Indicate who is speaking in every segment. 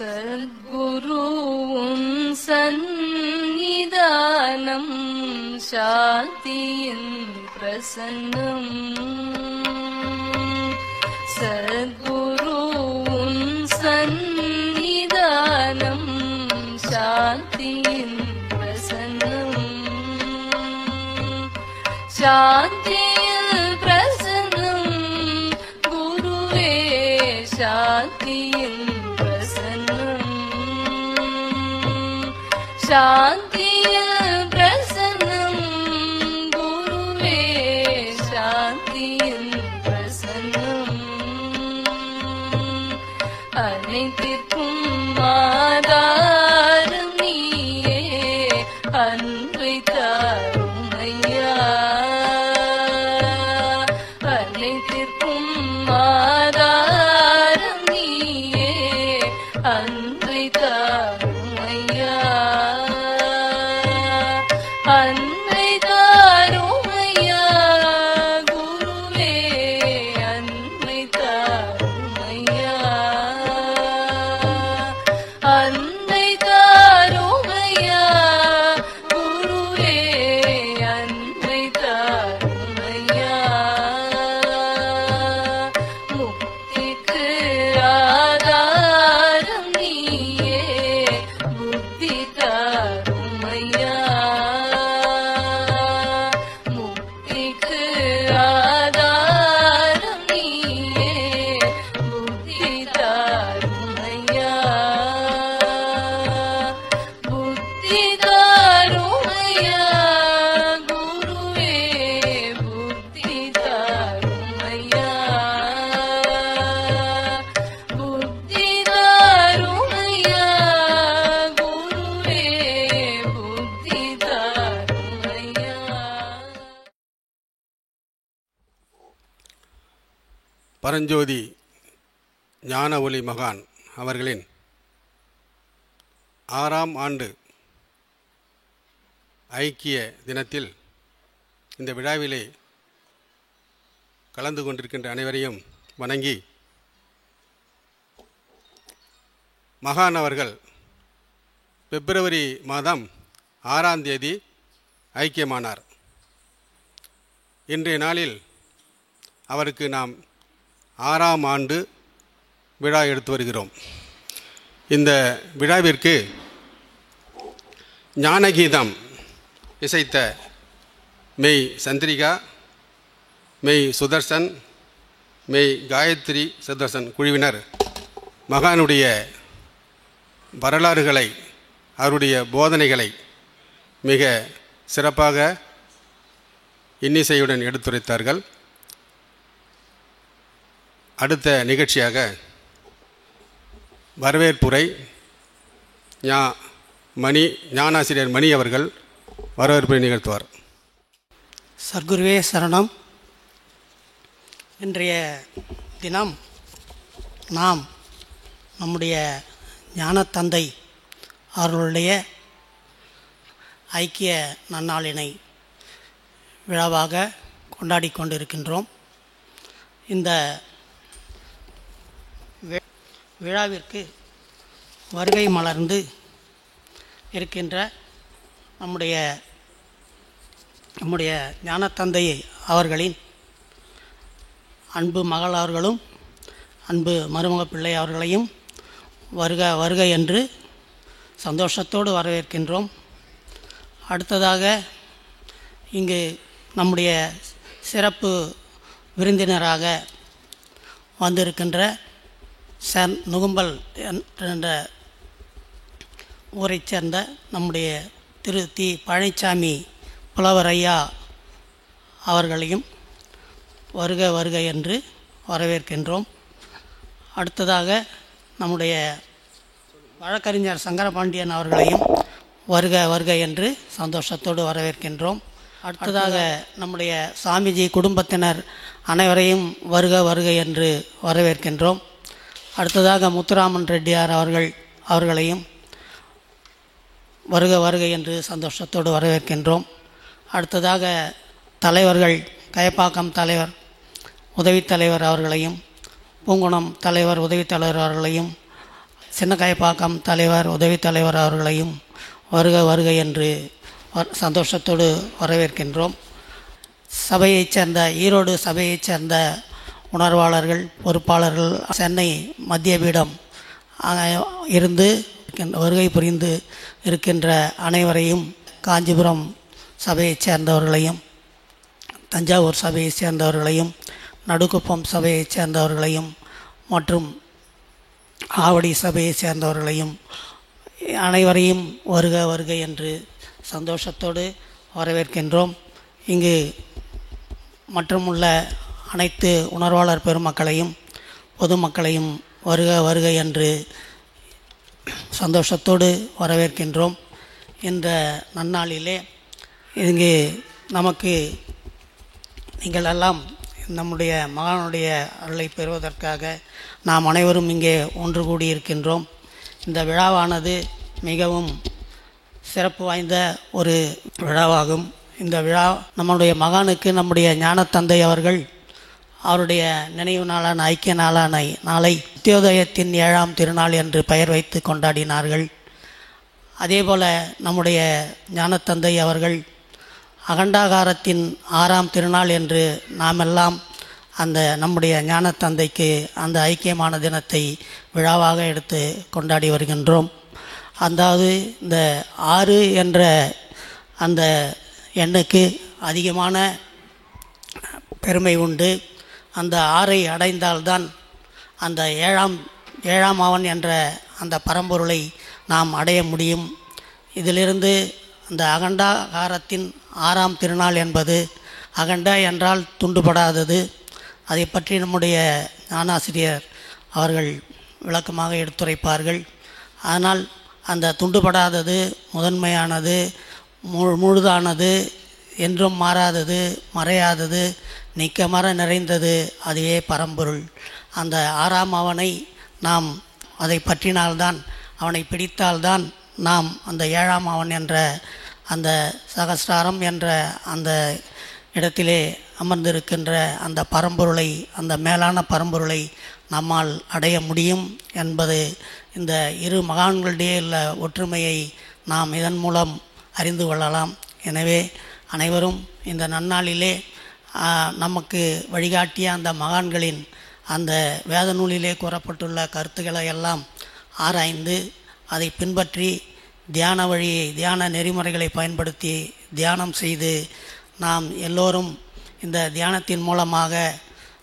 Speaker 1: சத்குருவும் சந்நிதானம் சாந்தியின் பிரசன்னம். சத்குருவும் சந்நிதானம் சாந்தியின் பிரசன்னம். சாந்தியில் பிரசன்னம் குருவே சாந்தியின் பிரசன்னம். சாந்தியில் பிரசன்னம் குருவே சாந்தியின் பிரசன்னம். அனைத்திற்கும் ஆதாரம் நீயே அன்பை தாரும் ஐயா. அனைத்திற்கும் ஆதாரம் நீயே அன்பை தாரும் ஐயா. அன்பை தாரும் ஐயா குருவே அன்பை தாரும் ஐயா. அன்பை தாரும் ஐயா குருவே அன்பை தாரும் ஐயா. முக்திக்கு ஆதாரம் நீயே புத்தி தாரும் ஐயா. முக்திக்கு ஆதாரம் நீயே புத்தி தாரும் ஐயா. புத்தி தாரும் ஐயா குருவே புத்தி தாரும் ஐயா. புத்தி தாரும் ஐயா குருவே புத்தி தாரும் ஐயா.
Speaker 2: பரஞ்சோதி ஞான ஒளி மகான் அவர்களின் 6ஆம் ஆண்டு ஐக்கிய தினத்தில் இந்த விழாவிலே கலந்து கொண்டிருக்கின்ற அனைவரையும் வணங்கி, மகான் அவர்கள் பிப்ரவரி மாதம் 6ஆம் தேதி ஐக்கியமானார். இன்றைய நாளில் அவருக்கு நாம் 6ஆம் ஆண்டு விழா எடுத்து வருகிறோம். இந்த விழாவிற்கு ஞானகீதம் இசைத்த மெய் சந்திரிகா, மெய் சுதர்சன், மெய் காயத்ரி சுதர்சன் குழுவினர் மகானுடைய வரலாறுகளை, அவருடைய போதனைகளை மிக சிறப்பாக இன்னிசையுடன் எடுத்துரைத்தார்கள். அடுத்த நிகழ்ச்சியாக வரவேற்புரை ஞானாசிரியர் மணி அவர்கள் வரவேற்புரை நிகழ்த்துவார்.
Speaker 3: சர்க்குருவே சரணம். இன்றைய தினம் நாம் நம்முடைய ஞானத்தந்தை அவர்களுடைய ஐக்கிய நன்னாளினை விழாவாக கொண்டாடி கொண்டிருக்கின்றோம். இந்த விழாவிற்கு வருகை மலர்ந்து இருக்கின்ற நம்முடைய ஞானத்தந்தை அவர்களின் அன்பு மகள் அவர்களும் அன்பு மருமக பிள்ளை அவர்களையும் வருக வருக என்று சந்தோஷத்தோடு வரவேற்கின்றோம். அடுத்ததாக இங்கு நம்முடைய சிறப்பு விருந்தினராக வந்திருக்கின்ற நுகும்பல் என்ற ஊரைச் சேர்ந்த நம்முடைய திரு தி பழனிசாமி புலவர் ஐயா அவர்களையும் வருக வருக என்று வரவேற்கின்றோம். அடுத்ததாக நம்முடைய வழக்கறிஞர் சங்கரபாண்டியன் அவர்களையும் வருக வருக என்று சந்தோஷத்தோடு வரவேற்கின்றோம். அடுத்ததாக நம்முடைய சாமிஜி குடும்பத்தினர் அனைவரையும் வருக வருக என்று வரவேற்கின்றோம். அடுத்ததாக முத்துராமன் ரெட்டியார் அவர்களையும் வருக வருக என்று சந்தோஷத்தோடு வரவேற்கின்றோம். அடுத்ததாக தலைவர்கள், கயப்பாக்கம் தலைவர் உதவித் தலைவர் அவர்களையும், பூங்குணம் தலைவர் உதவித் தலைவர் அவர்களையும், சின்னக்காயப்பாக்கம் தலைவர் உதவித் தலைவர் அவர்களையும் வருக வருக என்று சந்தோஷத்தோடு வரவேற்கின்றோம். சபையைச் சேர்ந்த ஈரோடு சபையைச் சேர்ந்த உணர்வாளர்கள், பொறுப்பாளர்கள், சென்னை மத்திய பீடம் இருந்து வருகை புரிந்து இருக்கின்ற அனைவரையும், காஞ்சிபுரம் சபையைச் சேர்ந்தவர்களையும், தஞ்சாவூர் சபையைச் சேர்ந்தவர்களையும், நடுக்குப்பம் சபையைச் சேர்ந்தவர்களையும் மற்றும் ஆவடி சபையைச் சேர்ந்தவர்களையும் அனைவரையும் வருக வருக என்று சந்தோஷத்தோடு வரவேற்கின்றோம். இங்கு மற்றும் உள்ள அனைத்து உணர்வாளர் பெருமக்களையும் பொதுமக்களையும் வருக வருக என்று சந்தோஷத்தோடு வரவேற்கின்றோம். இந்த நன்னாளிலே இங்கு நமக்கு நீங்கள் எல்லாம் நம்முடைய மகானுடைய அருளை பெறுவதற்காக நாம் அனைவரும் இங்கே ஒன்று கூடியிருக்கின்றோம். இந்த விழாவானது மிகவும் சிறப்பு வாய்ந்த ஒரு விழாவாகும். இந்த விழா நம்முடைய மகானுக்கு நம்முடைய ஞானத்தந்தை அவர்கள் அவருடைய நினைவு நாளான ஐக்கிய நாளை நித்தியோதயத்தின் 7ஆம் திருநாள் என்று பெயர் வைத்து கொண்டாடினார்கள். அதேபோல் நம்முடைய ஞானத்தந்தை அவர்கள் அகண்டாகாரத்தின் 6ஆம் திருநாள் என்று நாமெல்லாம் அந்த நம்முடைய ஞானத்தந்தைக்கு அந்த ஐக்கியமான தினத்தை விழாவாக எடுத்து கொண்டாடி வருகின்றோம். அதாவது இந்த 6 என்ற அந்த எண்ணுக்கு அதிகமான பெருமை உண்டு. அந்த 6ஐ அடைந்தால்தான் அந்த ஏழாம் ஆவன் என்ற அந்த பரம்பொருளை நாம் அடைய முடியும். இதிலிருந்து அந்த அகண்டாகாரத்தின் 6ஆம் திருநாள் என்பது அகண்ட என்றால் துண்டுபடாதது. அதை பற்றி நம்முடைய ஞானாசிரியர் அவர்கள் விளக்கமாக எடுத்துரைப்பார்கள். அதனால் அந்த துண்டுபடாதது, முதன்மையானது, முழுதானது, என்றும் மாறாதது, மறையாதது, நீக்கமற நிறைந்தது, அதுவே பரம்பொருள். அந்த 6ஆம் அவனை நாம் அதை பற்றினால்தான், அவனை பிடித்தால்தான் நாம் அந்த 7ஆம் அவன் என்ற அந்த சகஸ்ராரம் என்ற அந்த இடத்திலே அமர்ந்திருக்கின்ற அந்த பரம்பொருளை, அந்த மேலான பரம்பொருளை நம்மால் அடைய முடியும் என்பது இந்த இரு மகான்களிடையே உள்ள ஒற்றுமையை நாம் இதன் மூலம் அறிந்து கொள்ளலாம். எனவே அனைவரும் இந்த நன்னாளிலே நமக்கு வழிகாட்டிய அந்த மகான்களின் அந்த வேத நூலிலே கூறப்பட்டுள்ள கருத்துக்களை எல்லாம் ஆராய்ந்து அதை பின்பற்றி தியான நெறிமுறைகளை பயன்படுத்தி தியானம் செய்து நாம் எல்லோரும் இந்த தியானத்தின் மூலமாக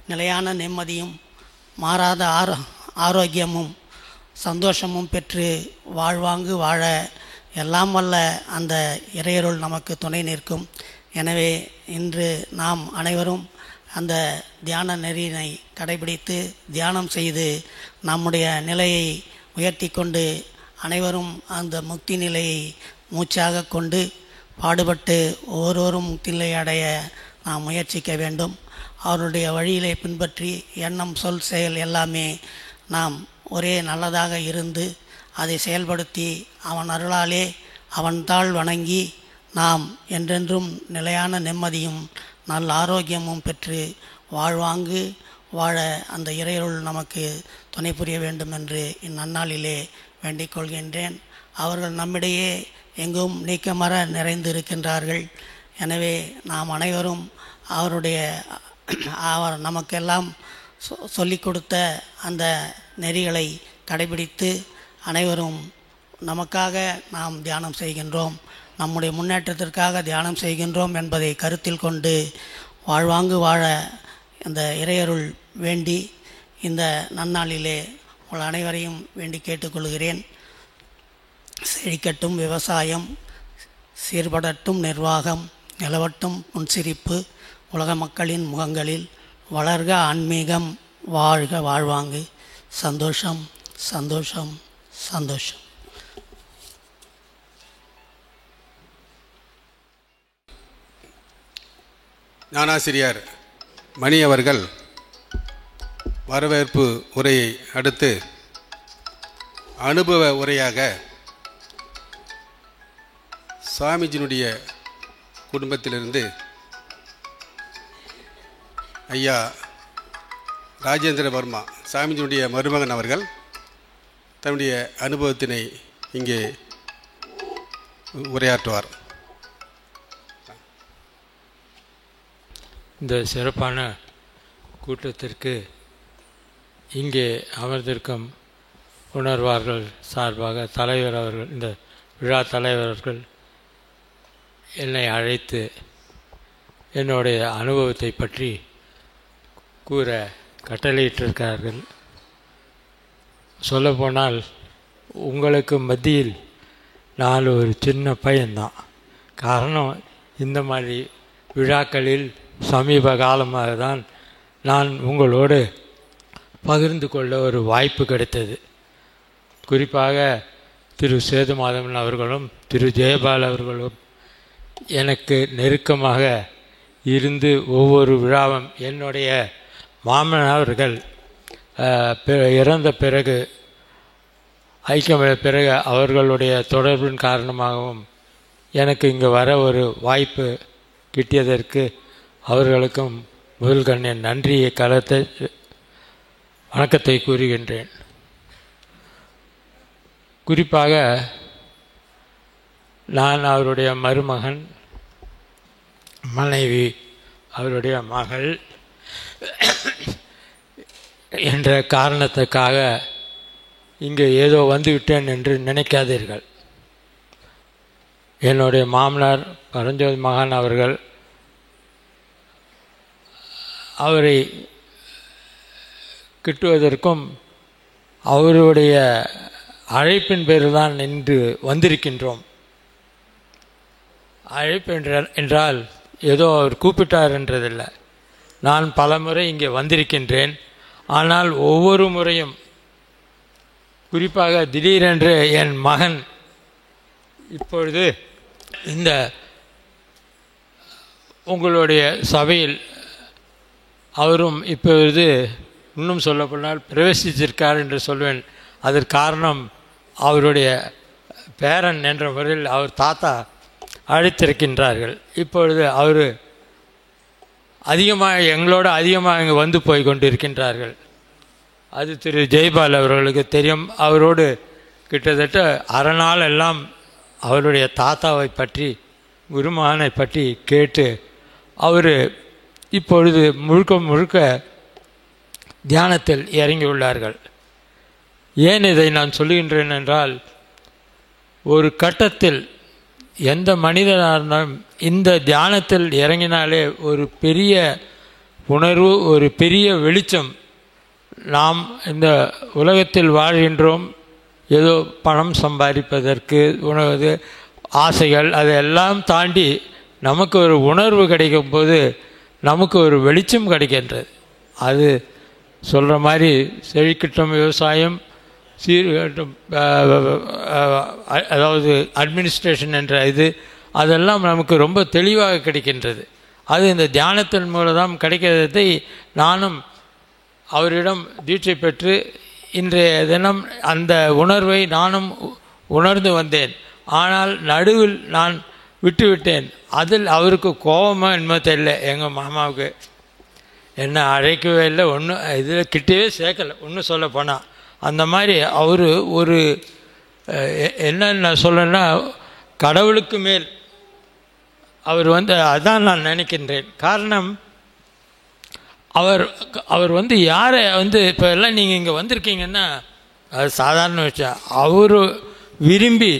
Speaker 3: நிலையான நிம்மதியும் மாறாத ஆரோக்கியமும் சந்தோஷமும் பெற்று வாழ்வாங்கு வாழ எல்லாம் வல்ல அந்த இறையருள் நமக்கு துணை நிற்கும். எனவே இன்று நாம் அனைவரும் அந்த தியான நெறியினை கடைபிடித்து தியானம் செய்து நம்முடைய நிலையை உயர்த்தி கொண்டு அனைவரும் அந்த முக்தி நிலையை மூச்சாக கொண்டு பாடுபட்டு ஒவ்வொருவரும் முக்தி நிலை அடைய நாம் முயற்சிக்க வேண்டும். அவருடைய வழியிலே பின்பற்றி எண்ணம், சொல், செயல் எல்லாமே நாம் ஒரே நல்லதாக இருந்து அதை செயல்படுத்தி அவன் அருளாலே அவன் தாள் வணங்கி நாம் என்றென்றும் நிலையான நிம்மதியும் நல்ல ஆரோக்கியமும் பெற்று வாழ்வாங்கு வாழ அந்த இறையருள் நமக்கு துணை புரிய வேண்டும் என்று இந்நன்னாளிலே வேண்டிக் கொள்கின்றேன். அவர்கள் நம்மிடையே எங்கும் நீக்கமற நிறைந்து இருக்கின்றார்கள். எனவே நாம் அனைவரும் அவர் நமக்கெல்லாம் சொல்லிக் கொடுத்த அந்த நெறிகளை கடைபிடித்து அனைவரும் நமக்காக நாம் தியானம் செய்கின்றோம், நம்முடைய முன்னேற்றத்திற்காக தியானம் செய்கின்றோம் என்பதை கருத்தில் கொண்டு வாழ்வாங்கு வாழ அந்த இறையருள் வேண்டி இந்த நன்னாளிலே உங்கள் அனைவரையும் வேண்டி கேட்டுக்கொள்கிறேன். செழிக்கட்டும் விவசாயம், சீர்படட்டும் நிர்வாகம், நிலவட்டும் புன்சிரிப்பு உலக மக்களின் முகங்களில், வளர்க ஆன்மீகம், வாழ்க வாழ்வாங்கு. சந்தோஷம் சந்தோஷம் சந்தோஷம்.
Speaker 2: ஞானாசிரியர் மணி அவர்கள் வரவேற்பு உரையை அடுத்து அனுபவ உரையாக சாமிஜினுடைய குடும்பத்திலிருந்து ஐயா ராஜேந்திர வர்மா, சாமிஜினுடைய மருமகன் அவர்கள் தன்னுடைய அனுபவத்தினை இங்கே உரையாற்றுவார்.
Speaker 4: இந்த சிறப்பான கூட்டத்திற்கு இங்கே அமர்ந்திருக்கும் உணர்வார்கள் சார்பாக தலைவர் அவர்கள், இந்த விழா தலைவர்கள் என்னை அழைத்து என்னுடைய அனுபவத்தை பற்றி கூற கட்டளையிட்டிருக்கிறார்கள். சொல்லப்போனால் உங்களுக்கு மத்தியில் நான் ஒரு சின்ன பையன்தான். காரணம், இந்த மாதிரி விழாக்களில் சமீப காலமாக தான் நான் உங்களோடு பகிர்ந்து கொள்ள ஒரு வாய்ப்பு கிடைத்தது. குறிப்பாக திரு சேதுமாதவன் அவர்களும் திரு ஜெயபால் அவர்களும் எனக்கு நெருக்கமாக இருந்து ஒவ்வொரு விழாவும் என்னுடைய மாமன் அவர்கள் இறந்த பிறகு ஐக்கியமடைந்த பிறகு அவர்களுடைய தொடர்பின் காரணமாகவும் எனக்கு இங்கே வர ஒரு வாய்ப்பு கிட்டியதற்கு அவர்களுக்கும் முதல் கண்ணின் நன்றியை வணக்கத்தை கூறுகின்றேன். குறிப்பாக நான் அவருடைய மருமகன், மனைவி, அவருடைய மகள் என்ற காரணத்துக்காக இங்கே ஏதோ வந்துவிட்டேன் என்று நினைக்காதீர்கள். என்னுடைய மாமனார் பரஞ்சோதி மகான் அவர்கள் அவரை கிட்டுவதற்கும் அவருடைய அழைப்பின் பேரில் தான் இன்று வந்திருக்கின்றோம். அழைப்பு என்றால் ஏதோ அவர் கூப்பிட்டார் என்றதில்லை. நான் பல முறை இங்கே வந்திருக்கின்றேன். ஆனால் ஒவ்வொரு முறையும், குறிப்பாக திடீரென்று என் மகன் இப்பொழுது இந்த உங்களுடைய சபையில் அவரும் இப்பொழுது இன்னும் சொல்லப்போனால் பிரவேசித்திருக்கார் என்று சொல்வேன். அதற்கு காரணம் அவருடைய பேரன் என்ற முறையில் அவர் தாத்தா அழைத்திருக்கின்றார்கள். இப்பொழுது அவர் எங்களோட அதிகமாக இங்கே வந்து போய் கொண்டிருக்கின்றார்கள். அது திரு ஜெய்பால் அவர்களுக்கு தெரியும். அவரோடு கிட்டத்தட்ட அரை நாள் எல்லாம் அவருடைய தாத்தாவை பற்றி, குருமகனை பற்றி கேட்டு அவர் இப்பொழுது முழுக்க தியானத்தில் இறங்கியுள்ளார்கள். ஏன் இதை நான் சொல்லுகின்றேன் என்றால், ஒரு கட்டத்தில் எந்த மனிதனாக இருந்தாலும் இந்த தியானத்தில் இறங்கினாலே ஒரு பெரிய உணர்வு, ஒரு பெரிய வெளிச்சம். நாம் இந்த உலகத்தில் வாழ்கின்றோம், ஏதோ பணம் சம்பாதிப்பதற்கு உணவு ஆசைகள், அதையெல்லாம் தாண்டி நமக்கு ஒரு உணர்வு கிடைக்கும் போது நமக்கு ஒரு வெளிச்சம் கிடைக்கின்றது. அது சொல்கிற மாதிரி செழிக்கட்டும் விவசாயம், சீர்கட்டும், அதாவது அட்மினிஸ்ட்ரேஷன் என்ற அதெல்லாம் நமக்கு ரொம்ப தெளிவாக கிடைக்கின்றது. அது இந்த தியானத்தின் மூலம் கிடைக்கிறதை நானும் அவரிடம் தீட்சை பெற்று இன்றைய தினம் அந்த உணர்வை நானும் உணர்ந்து வந்தேன். ஆனால் நடுவில் நான் விட்டுவிட்டேன். அதில் அவருக்கு கோபமாக என்னமோ தெரியல. எங்கள் மாமாவுக்கு என்ன அழைக்கவே இல்லை, ஒன்றும் இதில் கிட்டவே சேர்க்கலை, ஒன்றும் சொல்ல போனால். அந்த மாதிரி அவர் ஒரு என்ன சொல்லணும்னா, கடவுளுக்கு மேல் அவர் அதான் நான் நினைக்கின்றேன். காரணம், அவர் யாரை இப்போ எல்லாம் நீங்கள் இங்கே வந்திருக்கீங்கன்னா அது சாதாரண விஷயம். அவர் விரும்பி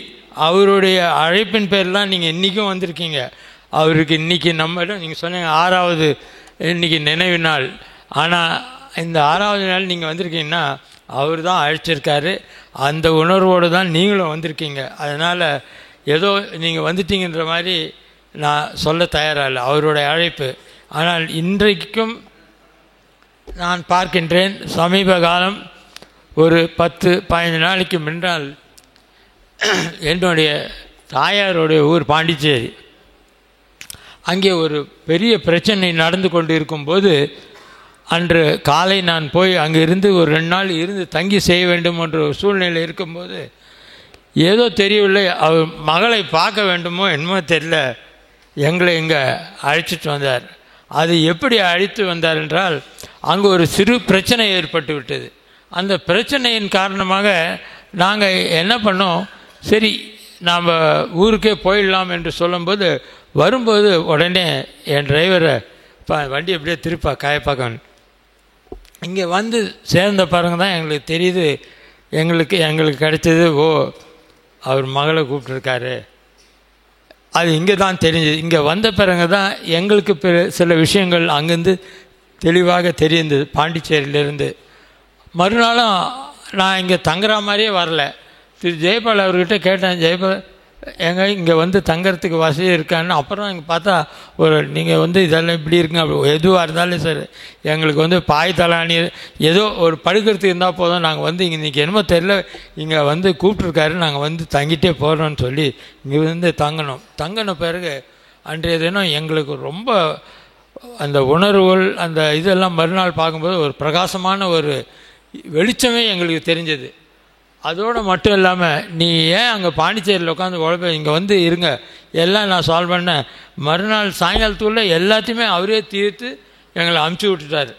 Speaker 4: அவருடைய அழைப்பின் பேர்லாம் நீங்கள் இன்றைக்கும் வந்திருக்கீங்க. அவருக்கு இன்றைக்கி நம்மிடம் நீங்கள் சொன்னீங்க 6வது இன்றைக்கி நினைவு நாள். ஆனால் இந்த 6வது நாள் நீங்கள் வந்திருக்கீங்கன்னா அவர் தான் அழைச்சிருக்காரு. அந்த உணர்வோடு தான் நீங்களும் வந்திருக்கீங்க. அதனால் ஏதோ நீங்கள் வந்துட்டீங்கன்ற மாதிரி நான் சொல்ல தயாராக இல்லை, அவருடைய அழைப்பு. ஆனால் இன்றைக்கும் நான் பார்க்கின்றேன், சமீப காலம் ஒரு 10-15 நாளைக்கு முன்னால் என்னுடைய தாயாருடைய ஊர் பாண்டிச்சேரி, அங்கே ஒரு பெரிய பிரச்சனை நடந்து கொண்டு இருக்கும்போது அன்று காலை நான் போய் அங்கே இருந்து ஒரு 2 நாள் இருந்து தங்கி செய்ய வேண்டும் என்ற ஒரு சூழ்நிலை இருக்கும்போது ஏதோ தெரியவில்லை, அவர் மகளை பார்க்க வேண்டுமோ என்னமோ தெரியல, எங்களை இங்கே அழைச்சிட்டு வந்தார். அது எப்படி அழைத்து வந்தார் என்றால், அங்கே ஒரு சிறு பிரச்சனை ஏற்பட்டு விட்டது. அந்த பிரச்சனையின் காரணமாக நாங்கள் என்ன பண்ணோம், சரி நாம் ஊருக்கே போயிடலாம் என்று சொல்லும்போது வரும்போது உடனே என் டிரைவரை வண்டி எப்படியே திருப்பா காயப்பாக்கணும். இங்கே வந்து சேர்ந்த பாருங்க தான் எங்களுக்கு தெரியுது, எங்களுக்கு கிடைச்சது, ஓ அவர் மகளை கூப்பிட்டுருக்காரு. அது இங்கே தான் தெரிஞ்சது. இங்கே வந்த பிறகு தான் எங்களுக்கு சில விஷயங்கள் அங்கேருந்து தெளிவாக தெரிந்தது. பாண்டிச்சேரியிலேருந்து மறுநாளும் நான் இங்கே தங்குற மாதிரியே வரல. திரு ஜெயபால் அவர்கிட்ட கேட்டேன், ஜெயபால் இங்கே வந்து தங்கறதுக்கு வசதி இருக்கான்னு. அப்புறம் இங்கே பார்த்தா நீங்கள் வந்து இதெல்லாம் இப்படி இருக்குங்க, அப்படி எதுவாக இருந்தாலும் சரி எங்களுக்கு வந்து பாய் தலாணி ஏதோ ஒரு படுக்கிறதுக்கு இருந்தால் போதும், நாங்கள் வந்து இன்றைக்கி என்னமோ தெரியல இங்கே வந்து கூப்பிட்ருக்காரு, நாங்கள் வந்து தங்கிட்டே போகிறோன்னு சொல்லி இங்கே வந்து தங்கின பிறகு அன்றைய தினம் எங்களுக்கு ரொம்ப அந்த உணர்வுகள் அந்த இதெல்லாம் மறுநாள் பார்க்கும்போது ஒரு பிரகாசமான ஒரு வெளிச்சமே எங்களுக்கு தெரிஞ்சது. அதோடு மட்டும் இல்லாமல், நீ ஏன் அங்கே பாண்டிச்சேரியில் உட்காந்து உழைப்ப, இங்கே வந்து இருங்க, எல்லாம் நான் சால்வ் பண்ணேன். மறுநாள் சாயங்காலத்துக்குள்ளே எல்லாத்தையுமே அவரே தீர்த்து எங்களை அமுச்சு விட்டுட்டார்.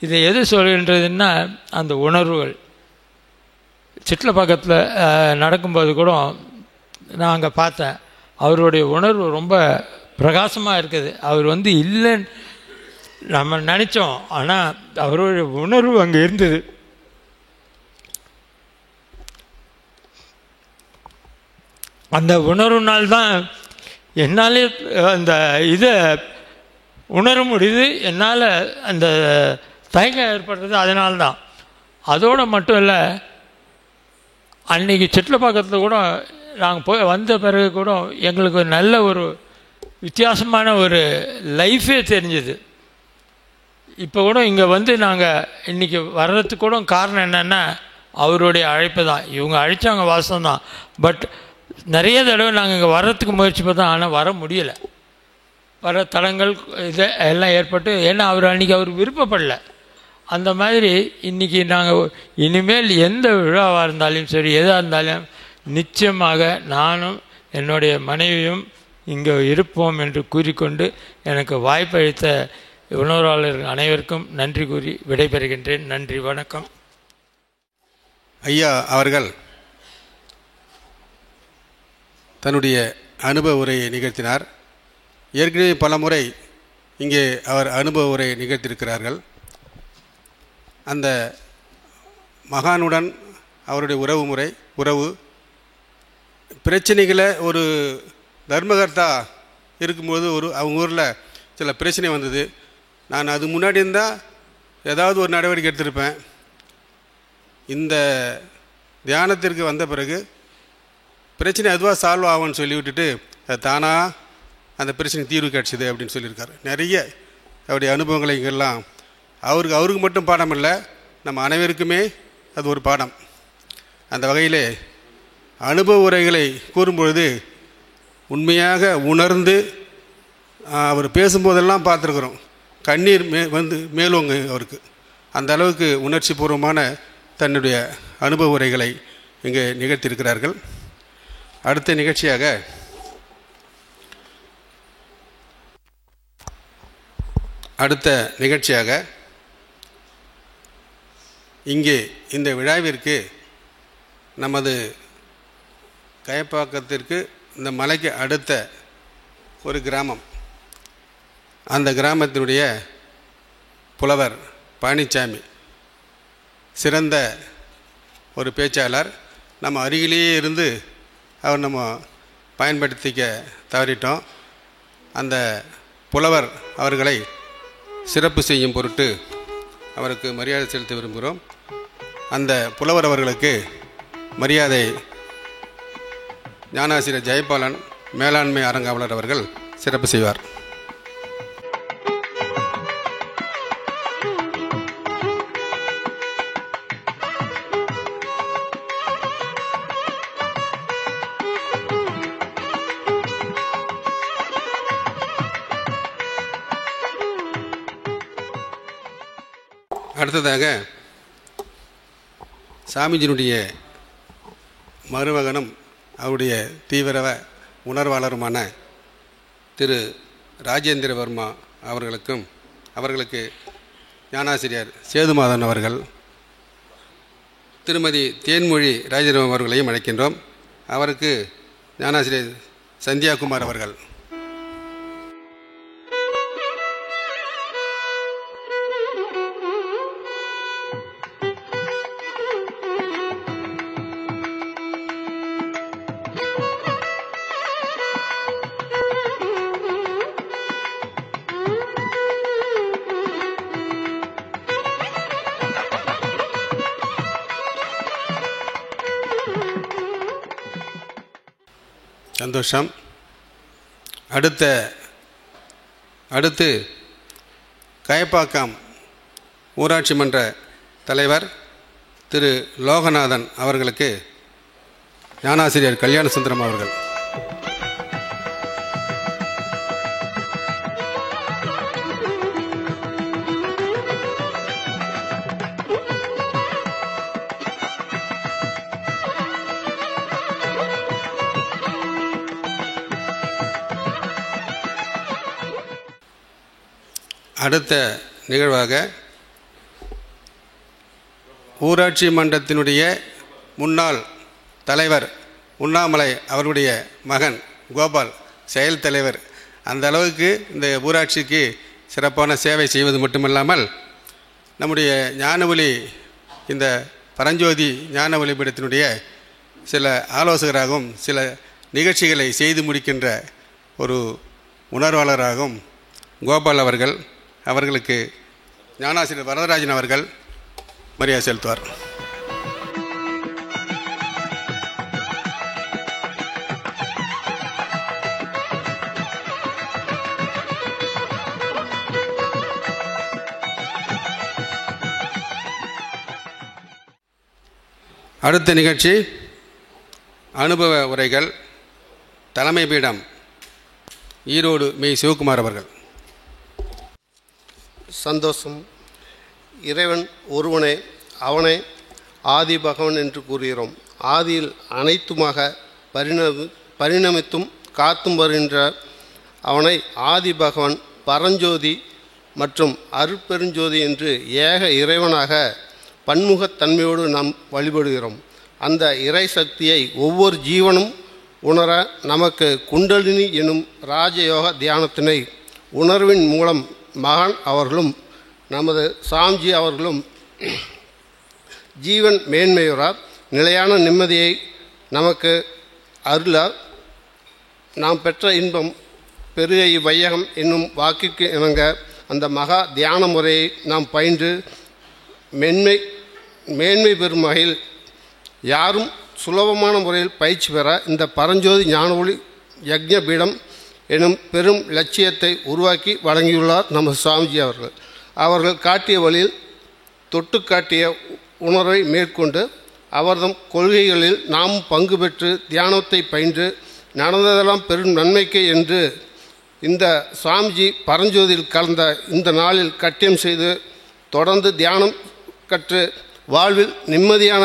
Speaker 4: இதை எது சொல்கின்றதுன்னா, அந்த உணர்வுகள். சிட்டில் பக்கத்தில் நடக்கும்போது கூட நான் அங்கே பார்த்தேன், அவருடைய உணர்வு ரொம்ப பிரகாசமாக இருக்குது. அவர் வந்து இல்லைன்னு நம்ம நினச்சோம், ஆனால் அவருடைய உணர்வு அங்கே இருந்தது. அந்த உணர்வுனால்தான் என்னாலே அந்த இதை உணர முடியுது, என்னால் அந்த தயக்கம் ஏற்படுறது அதனால்தான். அதோடு மட்டும் இல்லை, அன்றைக்கி சிட்லப்பாக்கத்தில் கூட நாங்கள் போய் வந்த பிறகு கூட எங்களுக்கு ஒரு நல்ல ஒரு வித்தியாசமான ஒரு லைஃபே தெரிஞ்சுது. இப்போ கூட இங்கே வந்து நாங்கள் இன்றைக்கி வர்றதுக்கு கூட காரணம் என்னென்னா அவருடைய அழைப்பு தான். இவங்க அழைச்சாங்க வாசம்தான். பட் நிறைய தடவை நாங்கள் இங்கே வர்றதுக்கு முயற்சி பார்த்தோம், ஆனால் வர முடியலை. வர தடங்கள் இதை எல்லாம் ஏற்பட்டு, ஏன்னா அவர் அன்றைக்கி அவர் விருப்பப்படலை. அந்த மாதிரி இன்றைக்கி நாங்கள் இனிமேல் எந்த விழாவாக இருந்தாலும் சரி, எதாக இருந்தாலும் நிச்சயமாக நானும் என்னுடைய மனைவியும் இங்கே இருப்போம் என்று கூறிக்கொண்டு எனக்கு வாய்ப்பளித்த உணர்வாளர்கள் அனைவருக்கும் நன்றி கூறி விடைபெறுகின்றேன். நன்றி, வணக்கம்.
Speaker 2: ஐயா அவர்கள் தன்னுடைய அனுபவ உரையை நிகழ்த்தினார். ஏற்கனவே பல முறை இங்கே அவர் அனுபவ உரையை நிகழ்த்தியிருக்கிறார்கள். அந்த மகானுடன் அவருடைய உறவு பிரச்சனைகளை ஒரு தர்மகர்த்தா இருக்கும்போது அவங்க ஊரில் சில பிரச்சனை வந்தது. நான் அது முன்னாடி இருந்தால் ஏதாவது ஒரு நடவடிக்கை எடுத்திருப்பேன். இந்த தியானத்திற்கு வந்த பிறகு பிரச்சனை அதுவாக சால்வ் ஆகும்னு சொல்லி விட்டுட்டு அது தானாக அந்த பிரச்சனை தீர்வு கிடச்சிது அப்படின்னு சொல்லியிருக்காரு. நிறைய அவருடைய அனுபவங்களை இங்கெல்லாம் அவருக்கு மட்டும் பாடம் இல்லை, நம்ம அனைவருக்குமே அது ஒரு பாடம். அந்த வகையிலே அனுபவ உரைகளை கூறும்பொழுது உண்மையாக உணர்ந்து அவர் பேசும்போதெல்லாம் பார்த்துருக்குறோம், கண்ணீர் மேலோங்க அவருக்கு. அந்த அளவுக்கு உணர்ச்சி பூர்வமான தன்னுடைய அனுபவ உரைகளை இங்கே நிகழ்த்தியிருக்கிறார்கள். அடுத்த நிகழ்ச்சியாக இங்கே இந்த விழாவிற்கு நமது கயப்பாக்கத்திற்கு இந்த மலைக்கு அடுத்த ஒரு கிராமம், அந்த கிராமத்தினுடைய புலவர் பழனிசாமி சிறந்த ஒரு பேச்சாளர். நம்ம அருகிலேயே இருந்து அவர் நம்ம பயன்படுத்திக்க தவறிட்டோம். அந்த புலவர் அவர்களை சிறப்பு செய்யும் பொருட்டு அவருக்கு மரியாதை செலுத்த விரும்புகிறோம். அந்த புலவர் அவர்களுக்கு மரியாதை ஞானாசிரியர் ஜெயபாலன் மேலாண்மை அரங்காவலர் அவர்கள் சிறப்பு செய்வார். அடுத்ததாக சாமிஜினுடைய மருமகனும் அவருடைய தீவிர உணர்வாளருமான திரு ராஜேந்திரவர்மா அவர்களுக்கு ஞானாசிரியர் சேதுமாதன் அவர்கள் திருமதி தேன்மொழி ராஜேந்திரம் அவர்களையும் அழைக்கின்றோம். அவருக்கு ஞானாசிரியர் சந்தியாகுமார் அவர்கள். சந்தோஷம். அடுத்து கயப்பாக்கம் ஊராட்சி மன்ற தலைவர் திரு லோகநாதன் அவர்களுக்கு ஞானாசிரியர் கல்யாணசுந்தரம் அவர்கள். அடுத்த நிகழ்வாக ஊராட்சி மன்றத்தினுடைய முன்னாள் தலைவர் உண்ணாமலை அவருடைய மகன் கோபால் செயல் தலைவர். அந்த அளவுக்கு இந்த ஊராட்சிக்கு சிறப்பான சேவை செய்வது மட்டுமல்லாமல் நம்முடைய ஞானவழி இந்த பரஞ்சோதி ஞான ஒளிபீடத்தினுடைய சில ஆலோசகராகவும் சில நிகழ்ச்சிகளை செய்து முடிக்கின்ற ஒரு உணர்வாளராகவும் கோபால் அவர்களுக்கு ஞானாசிரியர் வரதராஜன் அவர்கள் மரியாதை செலுத்துவார். அடுத்த நிகழ்ச்சி அனுபவ உரைகள். தலைமை பீடம் ஈரோடு மெய் சிவகுமார் அவர்கள்.
Speaker 5: சந்தோஷம். இறைவன் ஒருவனே, அவனே ஆதி பகவன் என்று கூறுகிறோம். ஆதியில் அனைத்துமாக பரிணமித்தும் காத்தும் வருகின்ற அவனை ஆதி பகவன், பரஞ்சோதி மற்றும் அருட்பெருஞ்சோதி என்று ஏக இறைவனாக பன்முகத்தன்மையோடு நாம் வழிபடுகிறோம். அந்த இறை சக்தியை ஒவ்வொரு ஜீவனும் உணர நமக்கு குண்டலினி எனும் ராஜயோக தியானத்தினை உணர்வின் மூலம் மகான் அவர்களும் நமது சாம்ஜி அவர்களும் ஜீவன் மேன்மையுறார் நிலையான நிம்மதியை நமக்கு அருளார். நாம் பெற்ற இன்பம் பெருக இவ்வையகம் என்னும் வாக்கிற்கு இணங்க அந்த மகா தியான முறையை நாம் பயின்று மேன்மை பெறும் வகையில் யாரும் சுலபமான முறையில் பயிற்சி பெற இந்த பரஞ்சோதி ஞான ஒளி யக்ஞ பீடம் எனும் பெரும் லட்சியத்தை உருவாக்கி வழங்கியுள்ளார் நமது சாமிஜி அவர்கள் காட்டிய வழியில் தொட்டு காட்டிய உணர்வை மேற்கொண்டு அவர்தம் கொள்கைகளில் நாம் பங்கு பெற்று தியானத்தை பயின்று நடந்ததெல்லாம் பெரும் நன்மைக்கு என்று இந்த சாமிஜி பரஞ்சோதியில் கலந்த இந்த நாளில் கட்டியம் செய்து தொடர்ந்து தியானம் கற்று வாழ்வில் நிம்மதியான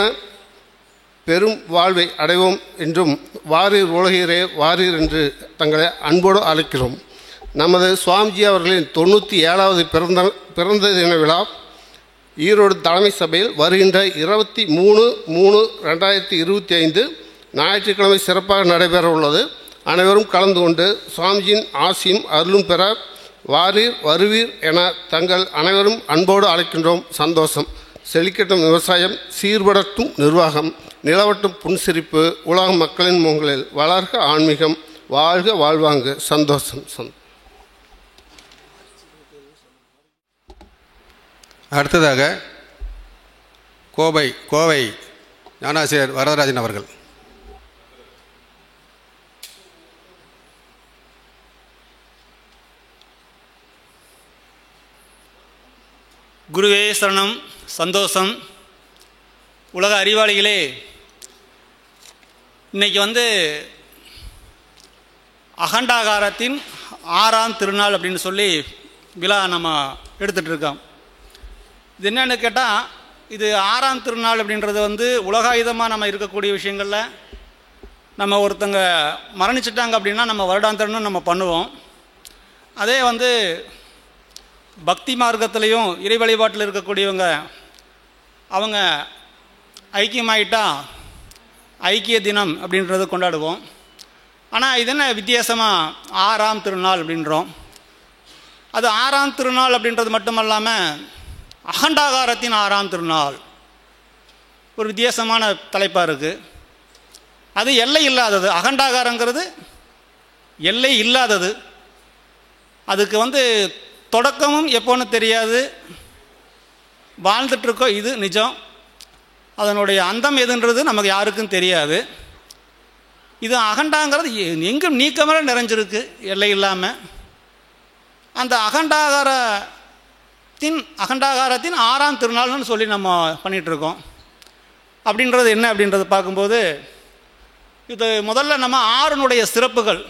Speaker 5: பெரும் வாழ்வை அடைவோம் என்றும் வாரீர் உலகீரே வாரீர் என்று தங்களை அன்போடு அழைக்கிறோம். நமது சுவாமிஜி அவர்களின் 97வது பிறந்த தின விழா ஈரோடு தலைமை சபையில் வருகின்ற 23/3/2025 ஞாயிற்றுக்கிழமை சிறப்பாக நடைபெற உள்ளது. அனைவரும் கலந்து கொண்டு சுவாமிஜியின் ஆசியும் அருளும் பெற வாரீர் வருவீர் என தங்கள் அனைவரும் அன்போடு அழைக்கின்றோம். சந்தோஷம். செழிக்கட்டும் விவசாயம், சீர்படட்டும் நிர்வாகம், நிலவட்டும் புன்சிரிப்பு, உலக மக்களின் முகங்களில் வளர்க ஆன்மீகம், வாழ்க வாழ்வாங்கு. சந்தோஷம்.
Speaker 2: அடுத்ததாக கோவை ஞானாசிரியர் வரதராஜன் அவர்கள்.
Speaker 6: குருவே சரணம். சந்தோஷம். உலக அறிவாளிகளே, இன்றைக்கி அகண்டாகாரத்தின் 6ஆம் திருநாள் அப்படின்னு சொல்லி விழா நம்ம எடுத்துகிட்டு இருக்கோம். இது என்னென்னு கேட்டால், இது 6ஆம் திருநாள் அப்படின்றது உலகாயுதமாக நம்ம இருக்கக்கூடிய விஷயங்களில் நம்ம ஒருத்தங்க மரணிச்சிட்டாங்க அப்படின்னா நம்ம வருடாந்திரம்னு நம்ம பண்ணுவோம். அதே பக்தி மார்க்கத்திலையும் இறை வழிபாட்டில் இருக்கக்கூடியவங்க அவங்க ஐக்கியமாயிட்டா ஐக்கிய தினம் அப்படின்றது கொண்டாடுவோம். ஆனால் இது என்ன வித்தியாசமாக 6ஆம் திருநாள் அப்படின்றோம். அது 6ஆம் திருநாள் அப்படின்றது மட்டுமல்லாமல் அகண்டாகாரத்தின் 6ஆம் திருநாள் ஒரு வித்தியாசமான தலைப்பாக இருக்குது. அது எல்லை இல்லாதது. அகண்டாகாரங்கிறது எல்லை இல்லாதது. அதுக்கு தொடக்கமும் எப்போன்னு தெரியாது, வாழ்ந்துட்டுருக்கோம், இது நிஜம். அதனுடைய அந்தம் எதுன்றது நமக்கு யாருக்கும் தெரியாது. இது அகண்டாங்கிறது எங்கும் நீக்கமாக நிறைஞ்சிருக்கு, எல்லை இல்லாமல். அந்த அகண்டாகாரத்தின் 6ஆம் திருநாள்னு சொல்லி நம்ம பண்ணிகிட்ருக்கோம். அப்படின்றது என்ன அப்படின்றது பார்க்கும்போது, இது முதல்ல நம்ம 6னுடைய சிறப்புகள்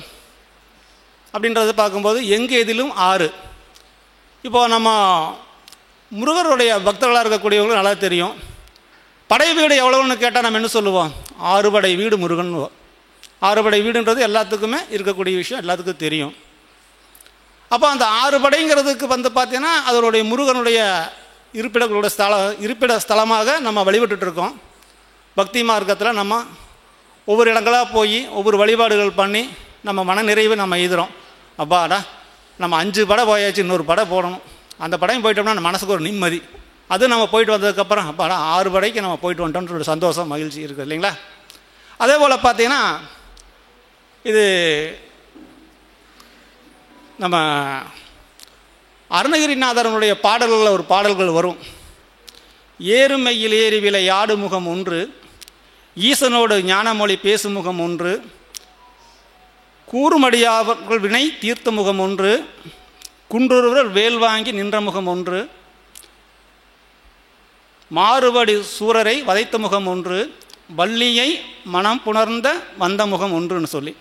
Speaker 6: அப்படின்றது பார்க்கும்போது எங்கு எதிலும் 6. இப்போது நம்ம முருகருடைய பக்தர்களாக இருக்கக்கூடியவங்களுக்கு நல்லா தெரியும். படை வீடு எவ்வளோன்னு கேட்டால் நம்ம என்ன சொல்லுவோம்? 6 படை வீடு முருகன். 6 படை வீடுன்றது எல்லாத்துக்குமே இருக்கக்கூடிய விஷயம், எல்லாத்துக்கும் தெரியும். அப்போ அந்த 6 படைங்கிறதுக்கு பார்த்தீங்கன்னா அதனுடைய முருகனுடைய இருப்பிட ஸ்தலமாக நம்ம வழிபட்டுருக்கோம். பக்தி மார்க்கத்தில் நம்ம ஒவ்வொரு இடங்களாக போய் ஒவ்வொரு வழிபாடுகள் பண்ணி நம்ம மன நிறைவு நம்ம எழுதுகிறோம். அப்பாடா நம்ம 5 படை போயாச்சு, இன்னொரு படை போடணும். அந்த படையும் போயிட்டோம்னா நம்ம மனசுக்கு ஒரு நிம்மதி. அது நம்ம போயிட்டு வந்ததுக்கப்புறம் அப்பாடா 6 படைக்கு நம்ம போயிட்டு வந்துட்டோன்ற ஒரு சந்தோஷம், மகிழ்ச்சி இருக்குது இல்லைங்களா? அதே போல் பார்த்தீங்கன்னா இது நம்ம அருணகிரிநாதரனுடைய பாடல்களில் ஒரு பாடல்கள் வரும். ஏறுமையில் ஏறி விலை ஆடு முகம் ஒன்று, ஈசனோடு ஞானமொழி பேசும் முகம் ஒன்று, கூறுமடியாவர்கள் வினை தீர்த்த முகம் ஒன்று, குன்றொருவர் வேல் வாங்கி நின்ற முகம் ஒன்று, மாறுபடி சூரரை வதைத்த முகம் ஒன்று, வள்ளியை மனம் புணர்ந்த வந்த முகம் ஒன்றுன்னு சொல்லி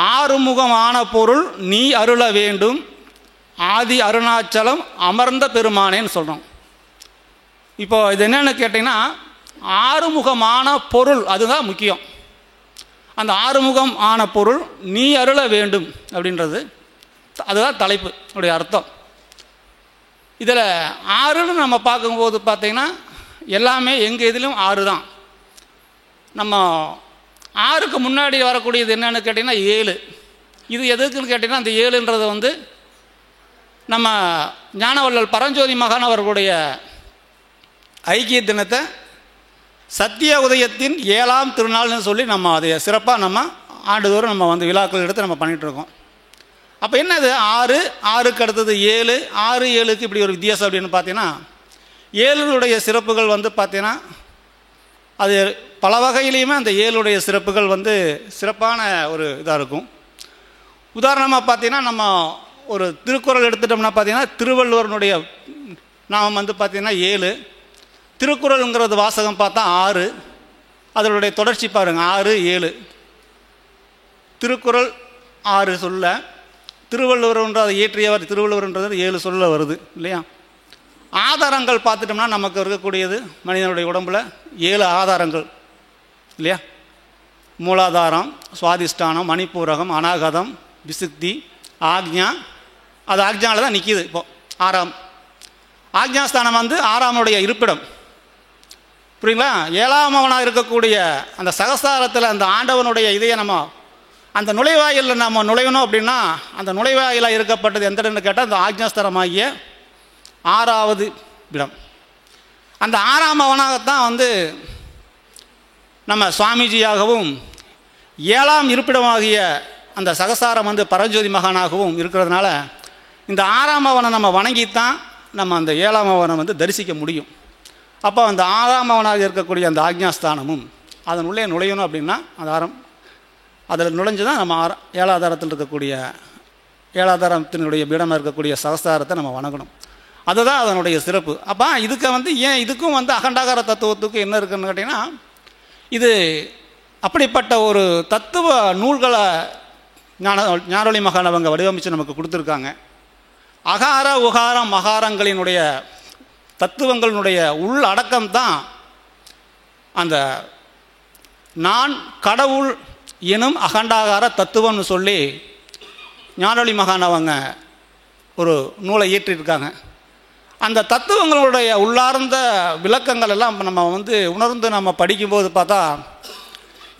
Speaker 6: 6 முகமான பொருள் நீ அருள வேண்டும், ஆதி அருணாச்சலம் அமர்ந்த பெருமானேன்னு சொல்கிறோம். இப்போ இது என்னென்னு கேட்டிங்கன்னா 6 முகமான பொருள் அதுதான் முக்கியம். அந்த 6 முகம் ஆன பொருள் நீ அருள வேண்டும் அப்படின்றது அதுதான் தலைப்பு உடைய அர்த்தம். இதில் 6ன்னு நம்ம பார்க்கும்போது பார்த்திங்கன்னா எல்லாமே எங்கள் இதிலும் 6 தான். நம்ம 6க்கு முன்னாடி வரக்கூடியது என்னென்னு கேட்டிங்கன்னா 7. இது எதுக்குன்னு கேட்டிங்கன்னா அந்த 7ன்றது நம்ம ஞானவள்ளல் பரஞ்சோதி மகான் அவர்களுடைய ஐக்கிய தினத்தை சத்திய உதயத்தின் 7ஆம் திருநாள்னு சொல்லி நம்ம அதை சிறப்பாக நம்ம ஆண்டுதோறும் நம்ம விழாக்கள் எடுத்து நம்ம பண்ணிகிட்ருக்கோம். அப்போ என்னது 6, 6க்கு அடுத்தது 7, 6, 7க்கு இப்படி ஒரு வித்தியாசம் அப்படின்னு பார்த்தீங்கன்னா 7னுடைய சிறப்புகள் பார்த்தீங்கன்னா அது பல வகையிலையுமே அந்த 7னுடைய சிறப்புகள் சிறப்பான ஒரு இதாக இருக்கும். உதாரணமாக பார்த்தீங்கன்னா நம்ம ஒரு திருக்குறள் எடுத்துட்டோம்னா பார்த்தீங்கன்னா திருவள்ளுவரனுடைய நாம் பார்த்தீங்கன்னா 7, திருக்குறளுங்கிறது வாசகம் பார்த்தா 6, அதனுடைய தொடர்ச்சி பாருங்கள் 6, 7. திருக்குறள் 6 சொல்ல, திருவள்ளுவர்ன்றதை இயற்றியவர் திருவள்ளுவர்ன்றது 7 சொல்ல வருது இல்லையா? ஆதாரங்கள் பார்த்துட்டோம்னா நமக்கு இருக்கக்கூடியது மனிதனுடைய உடம்பில் 7 ஆதாரங்கள் இல்லையா? மூலாதாரம், சுவாதிஷ்டானம், மணிப்பூரகம், அநாகதம், விசுக்தி, ஆக்ஞா. அது ஆக்ஞாவில் தான் நிற்கிது. இப்போது 6ஆம் ஆக்ஞாஸ்தானம் 6ஆமுடைய இருப்பிடம். புரியுங்களா? 7ஆம் அவனாக இருக்கக்கூடிய அந்த சகஸ்தாரத்தில் அந்த ஆண்டவனுடைய இதையை நம்ம அந்த நுழைவாயிலில் நம்ம நுழையணும் அப்படின்னா அந்த நுழைவாயிலாக இருக்கப்பட்டது எந்த இடம்னு கேட்டால் அந்த ஆக்ஞாஸ்தரமாகிய 6ஆவது இடம். அந்த 6ஆம் அவனாகத்தான் நம்ம சுவாமிஜியாகவும் 7ஆம் இருப்பிடமாகிய அந்த சகசாரம் பரஞ்சோதி மகானாகவும் இருக்கிறதுனால இந்த 6ஆம் அவனை நம்ம வணங்கித்தான் நம்ம அந்த 7ஆம் அவனை தரிசிக்க முடியும். அப்போ அந்த 6ஆம் அவனாக இருக்கக்கூடிய அந்த ஆக்ஞாஸ்தானமும் அதன் உள்ளே நுழையணும் அப்படின்னா அந்த அதில் நுழைஞ்சு தான் நம்ம 7ஆதாரத்தில் இருக்கக்கூடிய 7ஆதாரத்தினுடைய பீடமாக இருக்கக்கூடிய சகஸ்தாரத்தை நம்ம வணங்கணும். அதுதான் அதனுடைய சிறப்பு. அப்போ இதுக்கு ஏன் இதுக்கும் அகண்டாகார தத்துவத்துக்கும் என்ன இருக்குன்னு கேட்டிங்கன்னா இது அப்படிப்பட்ட ஒரு தத்துவ நூல்களை ஞானொளி மகான் அவங்க வடிவமைச்சு நமக்கு கொடுத்துருக்காங்க. அகார உகார மகாரங்களினுடைய தத்துவங்களினுடைய உள் அடக்கம்தான் அந்த நான் கடவுள் எனும் அகண்டாகார தத்துவம்னு சொல்லி ஞானொளி மகான் அவங்க ஒரு நூலை இயற்றியிருக்காங்க. அந்த தத்துவங்களுடைய உள்ளார்ந்த விளக்கங்கள் எல்லாம் நம்ம வந்து உணர்ந்து நம்ம படிக்கும்போது பார்த்தா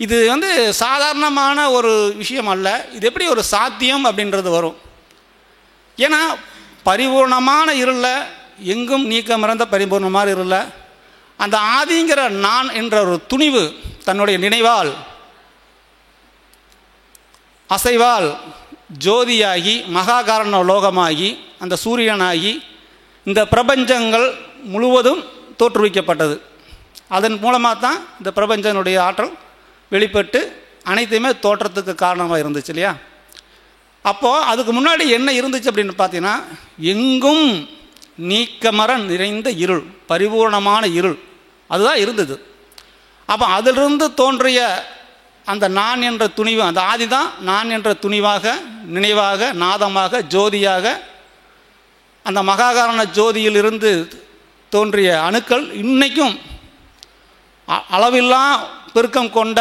Speaker 6: இது வந்து சாதாரணமான ஒரு விஷயம் அல்ல. இது எப்படி ஒரு சாத்தியம் அப்படின்றது வரும். ஏன்னா பரிபூர்ணமான இருள எங்கும் நீக்க மறந்த பரிபூர்ணமான இருள அந்த ஆதிங்கிற நான் என்ற ஒரு துணிவு தன்னுடைய நினைவால் அசைவால் ஜோதியாகி மகா காரண லோகமாகி அந்த சூரியனாகி இந்த பிரபஞ்சங்கள் முழுவதும் தோற்றுவிக்கப்பட்டது. அதன் மூலமாக தான் இந்த பிரபஞ்சனுடைய ஆற்றல் வெளிப்பட்டு அனைத்தையுமே தோற்றத்துக்கு காரணமாக இருந்துச்சு இல்லையா. அப்போது அதுக்கு முன்னாடி என்ன இருந்துச்சு அப்படின்னு பார்த்தீங்கன்னா எங்கும் நீக்கமர நிறைந்த இருள், பரிபூர்ணமான இருள் அதுதான் இருந்தது. அப்போ அதிலிருந்து தோன்றிய அந்த நான் என்ற துணிவு, அந்த ஆதி தான் நான் என்ற துணிவாக நினைவாக நாதமாக ஜோதியாக அந்த மகாகாரண ஜோதியிலிருந்து தோன்றிய அணுக்கள் இன்றைக்கும் அளவில்லா பெருக்கம் கொண்ட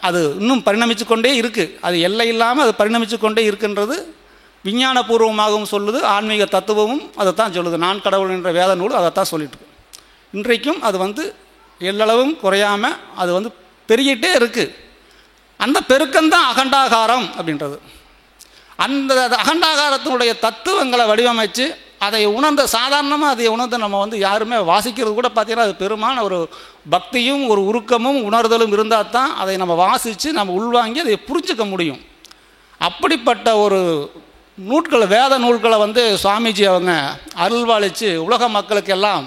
Speaker 6: அது இன்னும் பரிணமித்து கொண்டே இருக்குது. அது எல்லை இல்லாமல் அது பரிணமித்து கொண்டே இருக்குன்றது விஞ்ஞானபூர்வமாகவும் சொல்லுது, ஆன்மீக தத்துவமும் அதை தான் சொல்லுது. நான் கடவுள் என்ற வேத நூல் அதை தான் சொல்லிட்டு இருக்கு. இன்றைக்கும் அது வந்து எல்லளவும் குறையாமல் அது வந்து பெருகிட்டே இருக்குது. அந்த பெருக்கம்தான் அகண்டாகாரம் அப்படின்றது. அந்த அகண்டாகாரத்தினுடைய தத்துவங்களை வடிவமைச்சு அதை உணர்ந்த சாதாரணமாக அதை உணர்ந்து நம்ம வந்து யாருமே வாசிக்கிறது கூட பார்த்தீங்கன்னா அது பெருமான ஒரு பக்தியும் ஒரு உருக்கமும் உணர்தலும் இருந்தால் தான் அதை நம்ம வாசித்து நம்ம உள்வாங்கி அதை புரிஞ்சுக்க முடியும். அப்படிப்பட்ட ஒரு நூல்களை வேத நூல்களை வந்து சுவாமிஜி அவங்க அருள்வாளித்து உலக மக்களுக்கெல்லாம்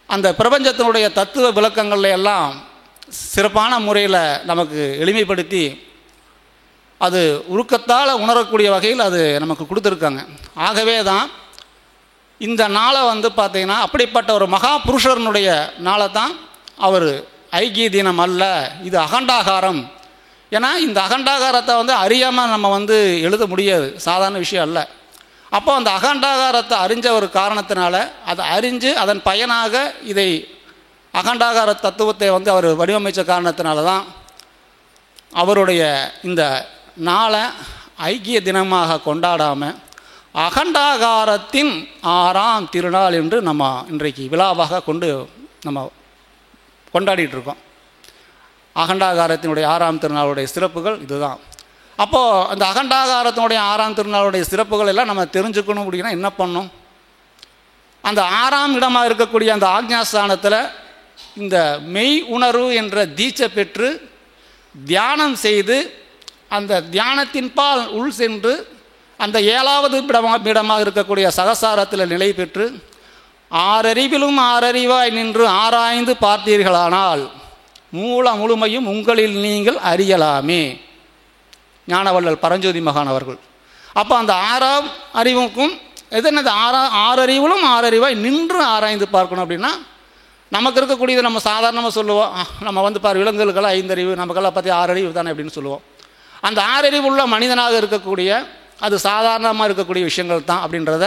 Speaker 6: அந்த பிரபஞ்சத்தினுடைய தத்துவ விளக்கங்கள்ல எல்லாம் சிறப்பான முறையில் நமக்கு எளிமைப்படுத்தி அது உருக்கத்தால் உணரக்கூடிய வகையில் அது நமக்கு கொடுத்துருக்காங்க. ஆகவே தான் இந்த நாளை வந்து பார்த்திங்கன்னா அப்படிப்பட்ட ஒரு மகா புருஷனுடைய நாளை தான் அவர் ஐக்கிய தினம் அல்ல, இது அகண்டாகாரம். ஏன்னா இந்த அகண்டாகாரத்தை வந்து அறியாமல் நம்ம வந்து எழுத முடியாது, சாதாரண விஷயம் அல்ல. அப்போ அந்த அகண்டாகாரத்தை அறிஞ்ச ஒரு காரணத்தினால அதை அறிஞ்சு அதன் பயனாக இதை அகண்டாகார தத்துவத்தை வந்து அவர் வடிவமைச்ச காரணத்தினால தான் அவருடைய இந்த நாளை ஐக்கிய தினமாக கொண்டாடாமல் அகண்டாகாரத்தின் 6ஆம் திருநாள் என்று நம்ம இன்றைக்கு விழாவாக கொண்டு நம்ம கொண்டாடிட்டு இருக்கோம். அகண்டாகாரத்தினுடைய 6ஆம் திருநாளுடைய சிறப்புகள் இதுதான். அப்போது அந்த அகண்டாகாரத்தினுடைய 6ஆம் திருநாளுடைய சிறப்புகள் எல்லாம் நம்ம தெரிஞ்சுக்கணும் அப்படின்னா என்ன பண்ணணும்? அந்த 6ஆம் இடமாக இருக்கக்கூடிய அந்த ஆக்ஞாஸ்தானத்தில் இந்த மெய் உணர்வு என்ற தீட்சை பெற்று தியானம் செய்து அந்த தியானத்தின் பால் உள் சென்று அந்த 7வது பீடமாக இருக்கக்கூடிய சகசாரத்தில் நிலை பெற்று 6 அறிவிலும் 6 அறிவாய் நின்று ஆராய்ந்து பார்த்தீர்களானால் மூல முழுமையும் உங்களில் நீங்கள் அறியலாமே. ஞானவள்ளல் பரஞ்சோதி மகான் அவர்கள். அப்போ அந்த 6ஆம் அறிவுக்கும் எது என்னது 6 அறிவிலும் 6 அறிவாய் நின்று ஆராய்ந்து பார்க்கணும் அப்படின்னா நமக்கு இருக்கக்கூடியது நம்ம சாதாரணமாக சொல்லுவோம், நம்ம வந்து பார் விலங்குகளுக்கெல்லாம் 5 அறிவு, நமக்கெல்லாம் பற்றி 6 அறிவு தானே அப்படின்னு சொல்லுவோம். அந்த 6 அறிவு உள்ள மனிதனாக இருக்கக்கூடிய அது சாதாரணமாக இருக்கக்கூடிய விஷயங்கள் தான் அப்படின்றத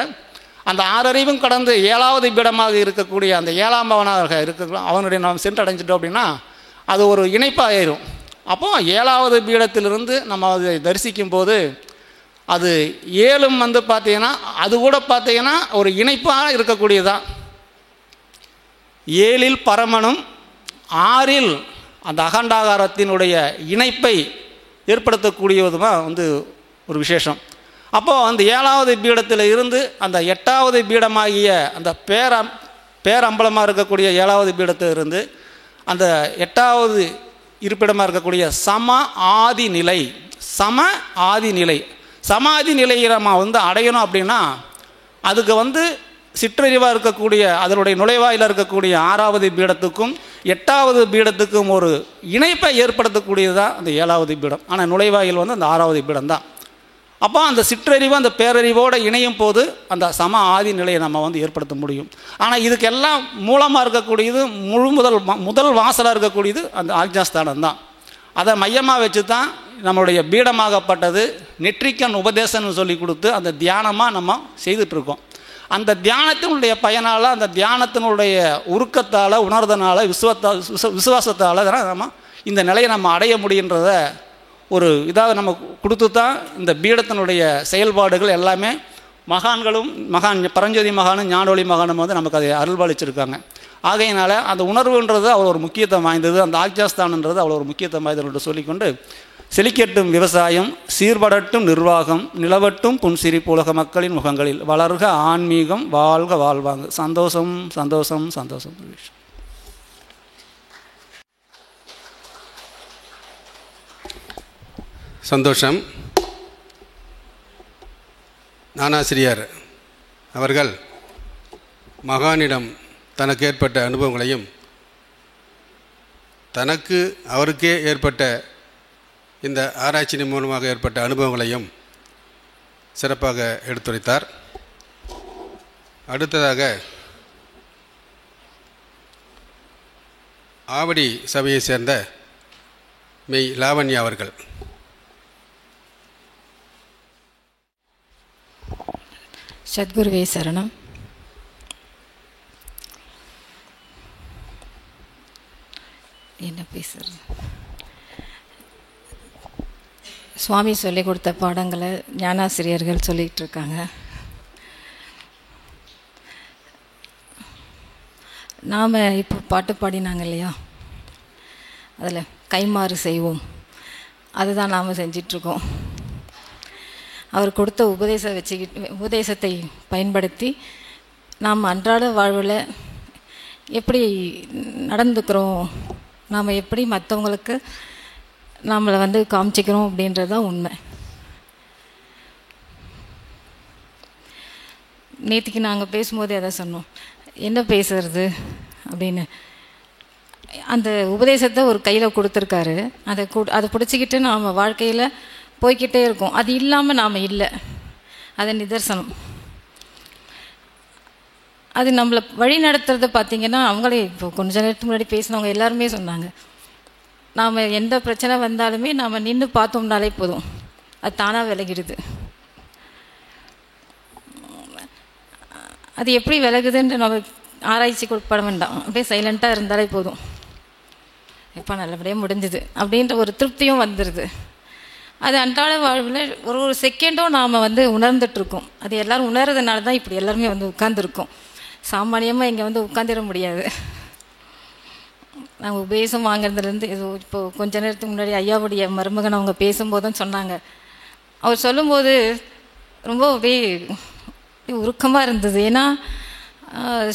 Speaker 6: அந்த 6 அறிவும் கடந்து 7வது பீடமாக இருக்கக்கூடிய அந்த 7ஆம் பவனாக இருக்க அவனுடைய நாம் சென்றடைஞ்சிட்டோம் அப்படின்னா அது ஒரு இணைப்பாக ஆயிரும். அப்போது 7வது பீடத்திலிருந்து நம்ம அதை தரிசிக்கும் போது அது 7ம் வந்து பார்த்தீங்கன்னா அது கூட பார்த்தீங்கன்னா ஒரு இணைப்பாக இருக்கக்கூடியதான். 7ல் பரமனும் 6ல் அந்த அகண்டாகாரத்தினுடைய இணைப்பை ஏற்படுத்தக்கூடியதுமாக வந்து ஒரு விசேஷம். அப்போது அந்த 7வது பீடத்தில் இருந்து அந்த 8வது பீடமாகிய அந்த பேரம்பலமாக இருக்கக்கூடிய 7வது பீடத்தில் இருந்து அந்த 8வது இருப்பிடமாக இருக்கக்கூடிய சம ஆதி நிலை சமாதி நிலையை நம்ம வந்து அடையணும் அப்படின்னா அதுக்கு வந்து சிற்றறிவாக இருக்கக்கூடிய அதனுடைய நுழைவாயில் இருக்கக்கூடிய 6வது பீடத்துக்கும் 8வது பீடத்துக்கும் ஒரு இணைப்பை ஏற்படுத்தக்கூடியது தான் அந்த 7வது பீடம். ஆனால் நுழைவாயில் வந்து அந்த 6வது பீடம் தான். அப்போ அந்த சிற்றறிவு அந்த பேரறிவோடு இணையும் போது அந்த சம ஆதி நிலையை நம்ம வந்து ஏற்படுத்த முடியும். ஆனால் இதுக்கெல்லாம் மூலமாக இருக்கக்கூடியது முதல் வாசலாக இருக்கக்கூடியது அந்த ஆக்ஞாஸ்தானம் தான். அதை மையமாக வச்சு தான் நம்மளுடைய பீடமாகப்பட்டது நெற்றிக்கண் உபதேசம்னு சொல்லி கொடுத்து அந்த தியானமாக நம்ம செய்துட்ருக்கோம். அந்த தியானத்தினுடைய பயனால் அந்த தியானத்தினுடைய உருக்கத்தால் உணர்தனால் விசுவாசத்தால் நம்ம இந்த நிலையை நம்ம அடைய முடியுன்றத ஒரு இதாக நம்ம கொடுத்து தான் இந்த பீடத்தினுடைய செயல்பாடுகள் எல்லாமே மகான்களும் பரஞ்சோதி மகானும் ஞானொளி மகானும் வந்து நமக்கு அதை அருள்பாலிச்சிருக்காங்க. ஆகையினால அந்த உணர்வுன்றது அவ்வளோ ஒரு முக்கியத்துவம் வாய்ந்தது, அந்த ஆக்ஜாஸ்தானன்றது அவ்வளோ ஒரு முக்கியத்துவம் வாய்ந்தது என்று சொல்லிக்கொண்டு, செழிக்கட்டும் விவசாயம், சீர்படட்டும் நிர்வாகம், நிலவட்டும் புன்சிரிப்பு உலக மக்களின் முகங்களில், வளர்க ஆன்மீகம், வாழ்க வாழ்வாங்க. சந்தோஷம் சந்தோஷம் சந்தோஷம்.
Speaker 2: சந்தோஷம். ஞானாசிரியர் அவர்கள் மகானிடம் தனக்கு ஏற்பட்ட அனுபவங்களையும் அவருக்கே ஏற்பட்ட இந்த ஆராய்ச்சியின் மூலமாக ஏற்பட்ட அனுபவங்களையும் சிறப்பாக எடுத்துரைத்தார். அடுத்ததாக ஆவடி சபையை சேர்ந்த மெய் லாவண்யா அவர்கள்.
Speaker 7: சத்குருவே சரணம். என்ன பேசுறது? சுவாமி சொல்லிக் கொடுத்த பாடங்களை ஞானாசிரியர்கள் சொல்லிகிட்டு இருக்காங்க. நாம் இப்போ பாட்டு பாடினாங்க இல்லையா, அதில் கைமாறு செய்வோம், அதுதான் நாம் செஞ்சிட்ருக்கோம். அவர் கொடுத்த உபதேசத்தை பயன்படுத்தி நாம் அன்றாட வாழ்வில் எப்படி நடந்துக்கிறோம், நாம் எப்படி மற்றவங்களுக்கு நம்மளை வந்து காமிச்சிக்கிறோம் அப்படின்றது தான் உண்மை. நேற்றுக்கு நாங்கள் பேசும்போது எதை சொன்னோம், என்ன பேசுறது அப்படின்னு. அந்த உபதேசத்தை ஒரு கையில் கொடுத்துருக்காரு, அதை பிடிச்சிக்கிட்டு நாம் வாழ்க்கையில் போய்கிட்டே இருக்கோம். அது இல்லாமல் நாம் இல்லை, அது நிதர்சனம். அது நம்மளை வழி நடத்துறதை பார்த்திங்கன்னா, அவங்களே இப்போ கொஞ்ச நேரத்துக்கு முன்னாடி பேசினவங்க எல்லாருமே சொன்னாங்க, நாம் எந்த பிரச்சனை வந்தாலுமே நாம் நின்று பார்த்தோம்னாலே போதும், அது தானாக விலகிடுது. அது எப்படி விலகுதுன்ற நம்ம ஆராய்ச்சி கொடுப்பட வேண்டாம், அப்படியே சைலண்ட்டாக இருந்தாலே போதும், எப்போ நல்லபடியாக முடிஞ்சுது அப்படின்ற ஒரு திருப்தியும் வந்துடுது. அது அன்றாட வாழ்வில் ஒரு செகண்டும் நாம் வந்து உணர்ந்துட்டுருக்கோம். அது எல்லோரும் உணர்றதுனால தான் இப்படி எல்லாருமே வந்து உட்காந்துருக்கோம். சாமானியமாக இங்கே வந்து உட்காந்துட முடியாது. நாங்கள் உபதேசம் வாங்குறதுலேருந்து இப்போது கொஞ்ச நேரத்துக்கு முன்னாடி ஐயாவுடைய மருமகன் அவங்க பேசும்போதும் சொன்னாங்க. அவர் சொல்லும்போது ரொம்ப அப்படியே உருக்கமாக இருந்தது. ஏன்னா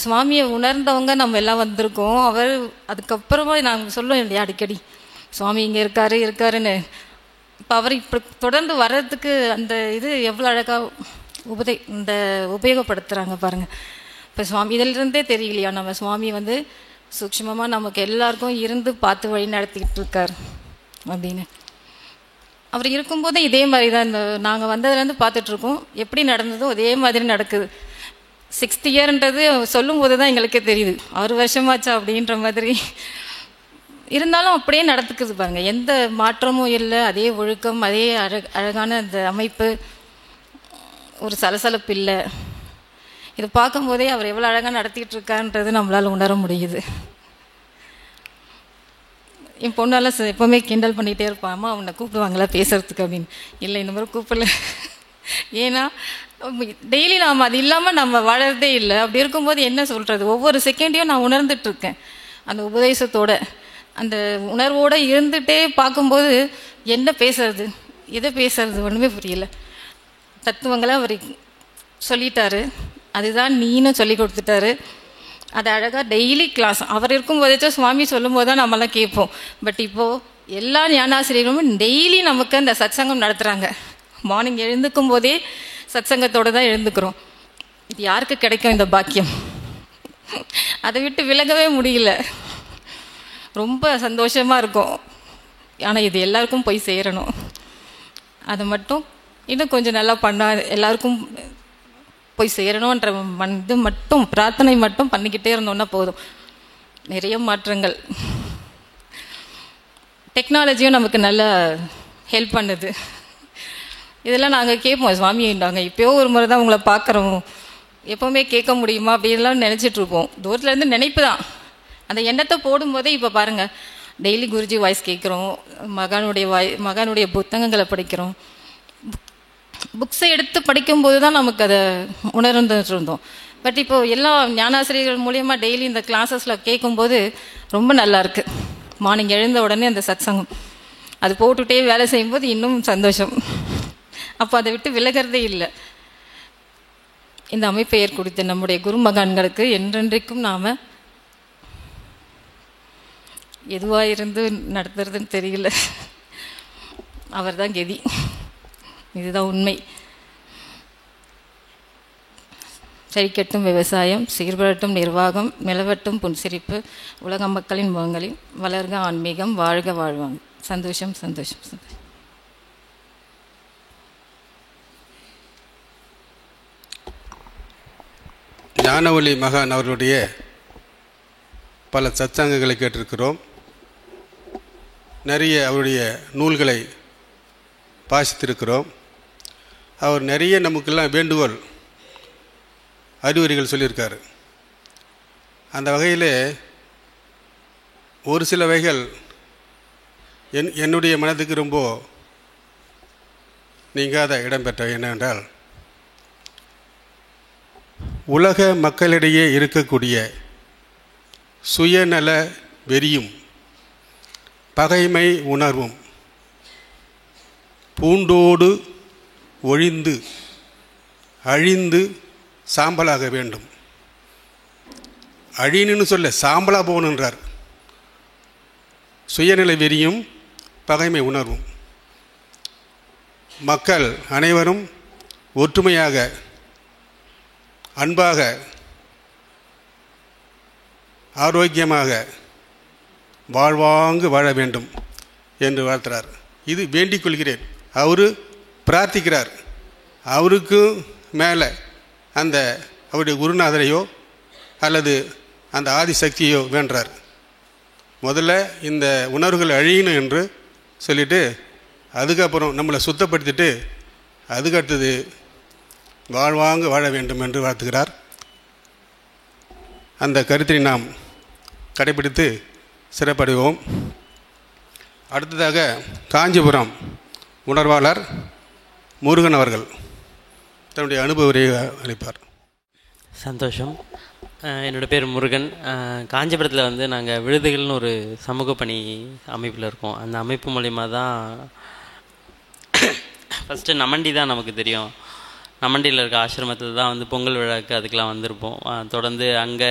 Speaker 7: சுவாமியை உணர்ந்தவங்க நம்ம எல்லாம் வந்திருக்கோம். அவர் அதுக்கப்புறமா நாங்கள் சொல்லுவோம் இல்லையா அடிக்கடி, சுவாமி இங்கே இருக்காருன்னு. இப்போ அவர் இப்படி தொடர்ந்து வர்றதுக்கு அந்த இது எவ்வளோ அழகாக இந்த உபயோகப்படுத்துகிறாங்க பாருங்கள். இப்போ சுவாமி இதிலிருந்தே தெரியலையா, நம்ம சுவாமி வந்து சூக்ஷ்மமாக நமக்கு எல்லாருக்கும் இருந்து பார்த்து வழி நடத்திக்கிட்டு இருக்கார் அப்படின்னு. அவர் இருக்கும்போதே இதே மாதிரி தான் இந்த நாங்கள் வந்ததுலேருந்து பார்த்துட்ருக்கோம். எப்படி நடந்ததோ அதே மாதிரி நடக்குது. 6th இயர்ன்றது சொல்லும்போது தான் எங்களுக்கே தெரியுது 6 வருஷமாச்சா அப்படின்ற மாதிரி. இருந்தாலும் அப்படியே நடத்துக்குது பாருங்கள், எந்த மாற்றமும் இல்லை. அதே ஒழுக்கம், அதே அழகான அந்த அமைப்பு, ஒரு சலசலப்பு இல்லை. இதை பார்க்கும்போதே அவர் எவ்வளோ அழகாக நடத்திக்கிட்டு இருக்கான்றது நம்மளால் உணர முடியுது. என் பொண்ணால் எப்போவுமே கிண்டல் பண்ணிகிட்டே இருப்பான், அம்மா அவனை கூப்பிடுவாங்களா பேசுகிறதுக்கு அப்படின்னு. இல்லை, இந்த மாதிரி கூப்பிடல. ஏன்னா டெய்லி நாம் அது இல்லாமல் நம்ம வாழறதே இல்லை. அப்படி இருக்கும்போது என்ன சொல்கிறது, ஒவ்வொரு செகண்டையும் நான் உணர்ந்துட்டுருக்கேன் அந்த உபதேசத்தோட, அந்த உணர்வோடு இருந்துகிட்டே பார்க்கும்போது என்ன பேசுறது, எதை பேசுறது ஒன்றுமே புரியல. தத்துவங்களை அவர் சொல்லிட்டாரு, அதுதான் நீனும் சொல்லி கொடுத்துட்டாரு. அது அழகாக டெய்லி கிளாஸ் அவர் இருக்கும்போதாச்சும் சுவாமி சொல்லும்போது தான் நம்மளாம் கேட்போம். பட் இப்போது எல்லா ஞானாசிரியர்களும் டெய்லி நமக்கு அந்த சத்சங்கம் நடத்துகிறாங்க. மார்னிங் எழுந்துக்கும் போதே சத்சங்கத்தோடு தான் எழுந்துக்கிறோம். இது யாருக்கு கிடைக்கும் இந்த பாக்கியம்? அதை விட்டு விலகவே முடியல. ரொம்ப சந்தோஷமாக இருக்கும். ஆனால் இது எல்லாருக்கும் போய் சேரணும். அதை மட்டும் இன்னும் கொஞ்சம் நல்லா பண்ணால் எல்லாருக்கும் போய் சேரணுன்ற இது மட்டும் பிரார்த்தனை மட்டும் பண்ணிக்கிட்டே இருந்தோன்னா போதும். நிறைய மாற்றங்கள். டெக்னாலஜியும் நமக்கு நல்லா ஹெல்ப் பண்ணுது. இதெல்லாம் நாங்கள் கேட்போம், சுவாமி நாங்கள் இப்போயோ ஒரு முறை தான் உங்களை பார்க்குறோம், எப்போவுமே கேட்க முடியுமா அப்படின்லாம் நினச்சிட்ருப்போம். தூரத்துலேருந்து நினைப்பு தான். அந்த எண்ணத்தை போடும்போதே இப்போ பாருங்கள், டெய்லி குருஜி வாய்ஸ் கேட்குறோம், மகானுடைய புத்தகங்களை படிக்கிறோம். புக்ஸை எடுத்து படிக்கும்போது தான் நமக்கு அதை உணர்ந்துட்டு இருந்தோம். பட் இப்போது எல்லா ஞானாசிரியர்கள் மூலியமாக டெய்லி இந்த கிளாஸஸில் கேட்கும்போது ரொம்ப நல்லாயிருக்கு. மார்னிங் எழுந்த உடனே அந்த சத்சங்கம் அது போட்டுகிட்டே வேலை செய்யும்போது இன்னும் சந்தோஷம். அப்போ அதை விட்டு விலகிறதே இல்லை. இந்த அமைப்பெயர் கொடுத்த நம்முடைய குருமகான்களுக்கு என்றென்றைக்கும் நாம் எதுவாக இருந்து நடத்துறதுன்னு தெரியல, அவர் தான் கெதி. இதுதான் உண்மை. செழிக்கட்டும் விவசாயம், சீர்படட்டும் நிர்வாகம், நிலவட்டும் புன்சிரிப்பு, உலக மக்களின் முகங்களில் வளர்க ஆன்மீகம், வாழ்க வாழ்வாங்க. சந்தோஷம் சந்தோஷம் சந்தோஷம்.
Speaker 2: ஞானவழி மகான் அவர்களுடைய பல சத்சங்கங்களை கேட்டிருக்கிறோம். நிறைய அவருடைய நூல்களை வாசித்திருக்கிறோம். அவர் நிறைய நமக்கெல்லாம் வேண்டுகோள் அறிவுரைகள் சொல்லியிருக்காரு. அந்த வகையில் ஒரு சில வகைகள் என்னுடைய மனதுக்கு ரொம்ப நீங்காத இடம்பெற்ற என்னவென்றால், உலக மக்களிடையே இருக்கக்கூடிய சுயநல வெறியும் பகைமை உணர்வும் பூண்டோடு ஒழிந்து அழிந்து சாம்பலாக வேண்டும். அழின்னு சொல்ல சாம்பலா போகணுன்றார். சுயநிலை வெறியும் பகைமை உணர்வும் மக்கள் அனைவரும் ஒற்றுமையாக அன்பாக ஆரோக்கியமாக வாழ்வாங்கு வாழ வேண்டும் என்று வாழ்த்துறார். இது வேண்டிக் கொள்கிறேன். அவர் பிரார்த்திக்கிறார். அவருக்கு மேலே அந்த அவருடைய குருநாதரையோ அல்லது அந்த ஆதிசக்தியோ வேண்டார். முதல்ல இந்த உணர்வுகள் அழியணும் என்று சொல்லிவிட்டு அதுக்கப்புறம் நம்மளை சுத்தப்படுத்திட்டு அதுக்கடுத்தது வாழ்வாங்க வாழ வேண்டும் என்று வாழ்த்துகிறார். அந்த கருத்தை நாம் கடைபிடித்து சிறப்படைவோம். அடுத்ததாக காஞ்சிபுரம் உணர்வாளர் முருகன் அவர்கள் தன்னுடைய அனுபவ உரையை அளிப்பார்.
Speaker 8: சந்தோஷம். என்னோடய பேர் முருகன். காஞ்சிபுரத்தில் வந்து நாங்கள் விழுதுகள்னு ஒரு சமூக பணி அமைப்பில் இருக்கோம். அந்த அமைப்பு மூலிமா தான் ஃபஸ்ட்டு நமண்டி தான் நமக்கு தெரியும். நமண்டியில் இருக்க ஆசிரமத்தில் தான் வந்து பொங்கல் விழாவுக்கு அதுக்கெலாம் வந்திருப்போம். தொடர்ந்து அங்கே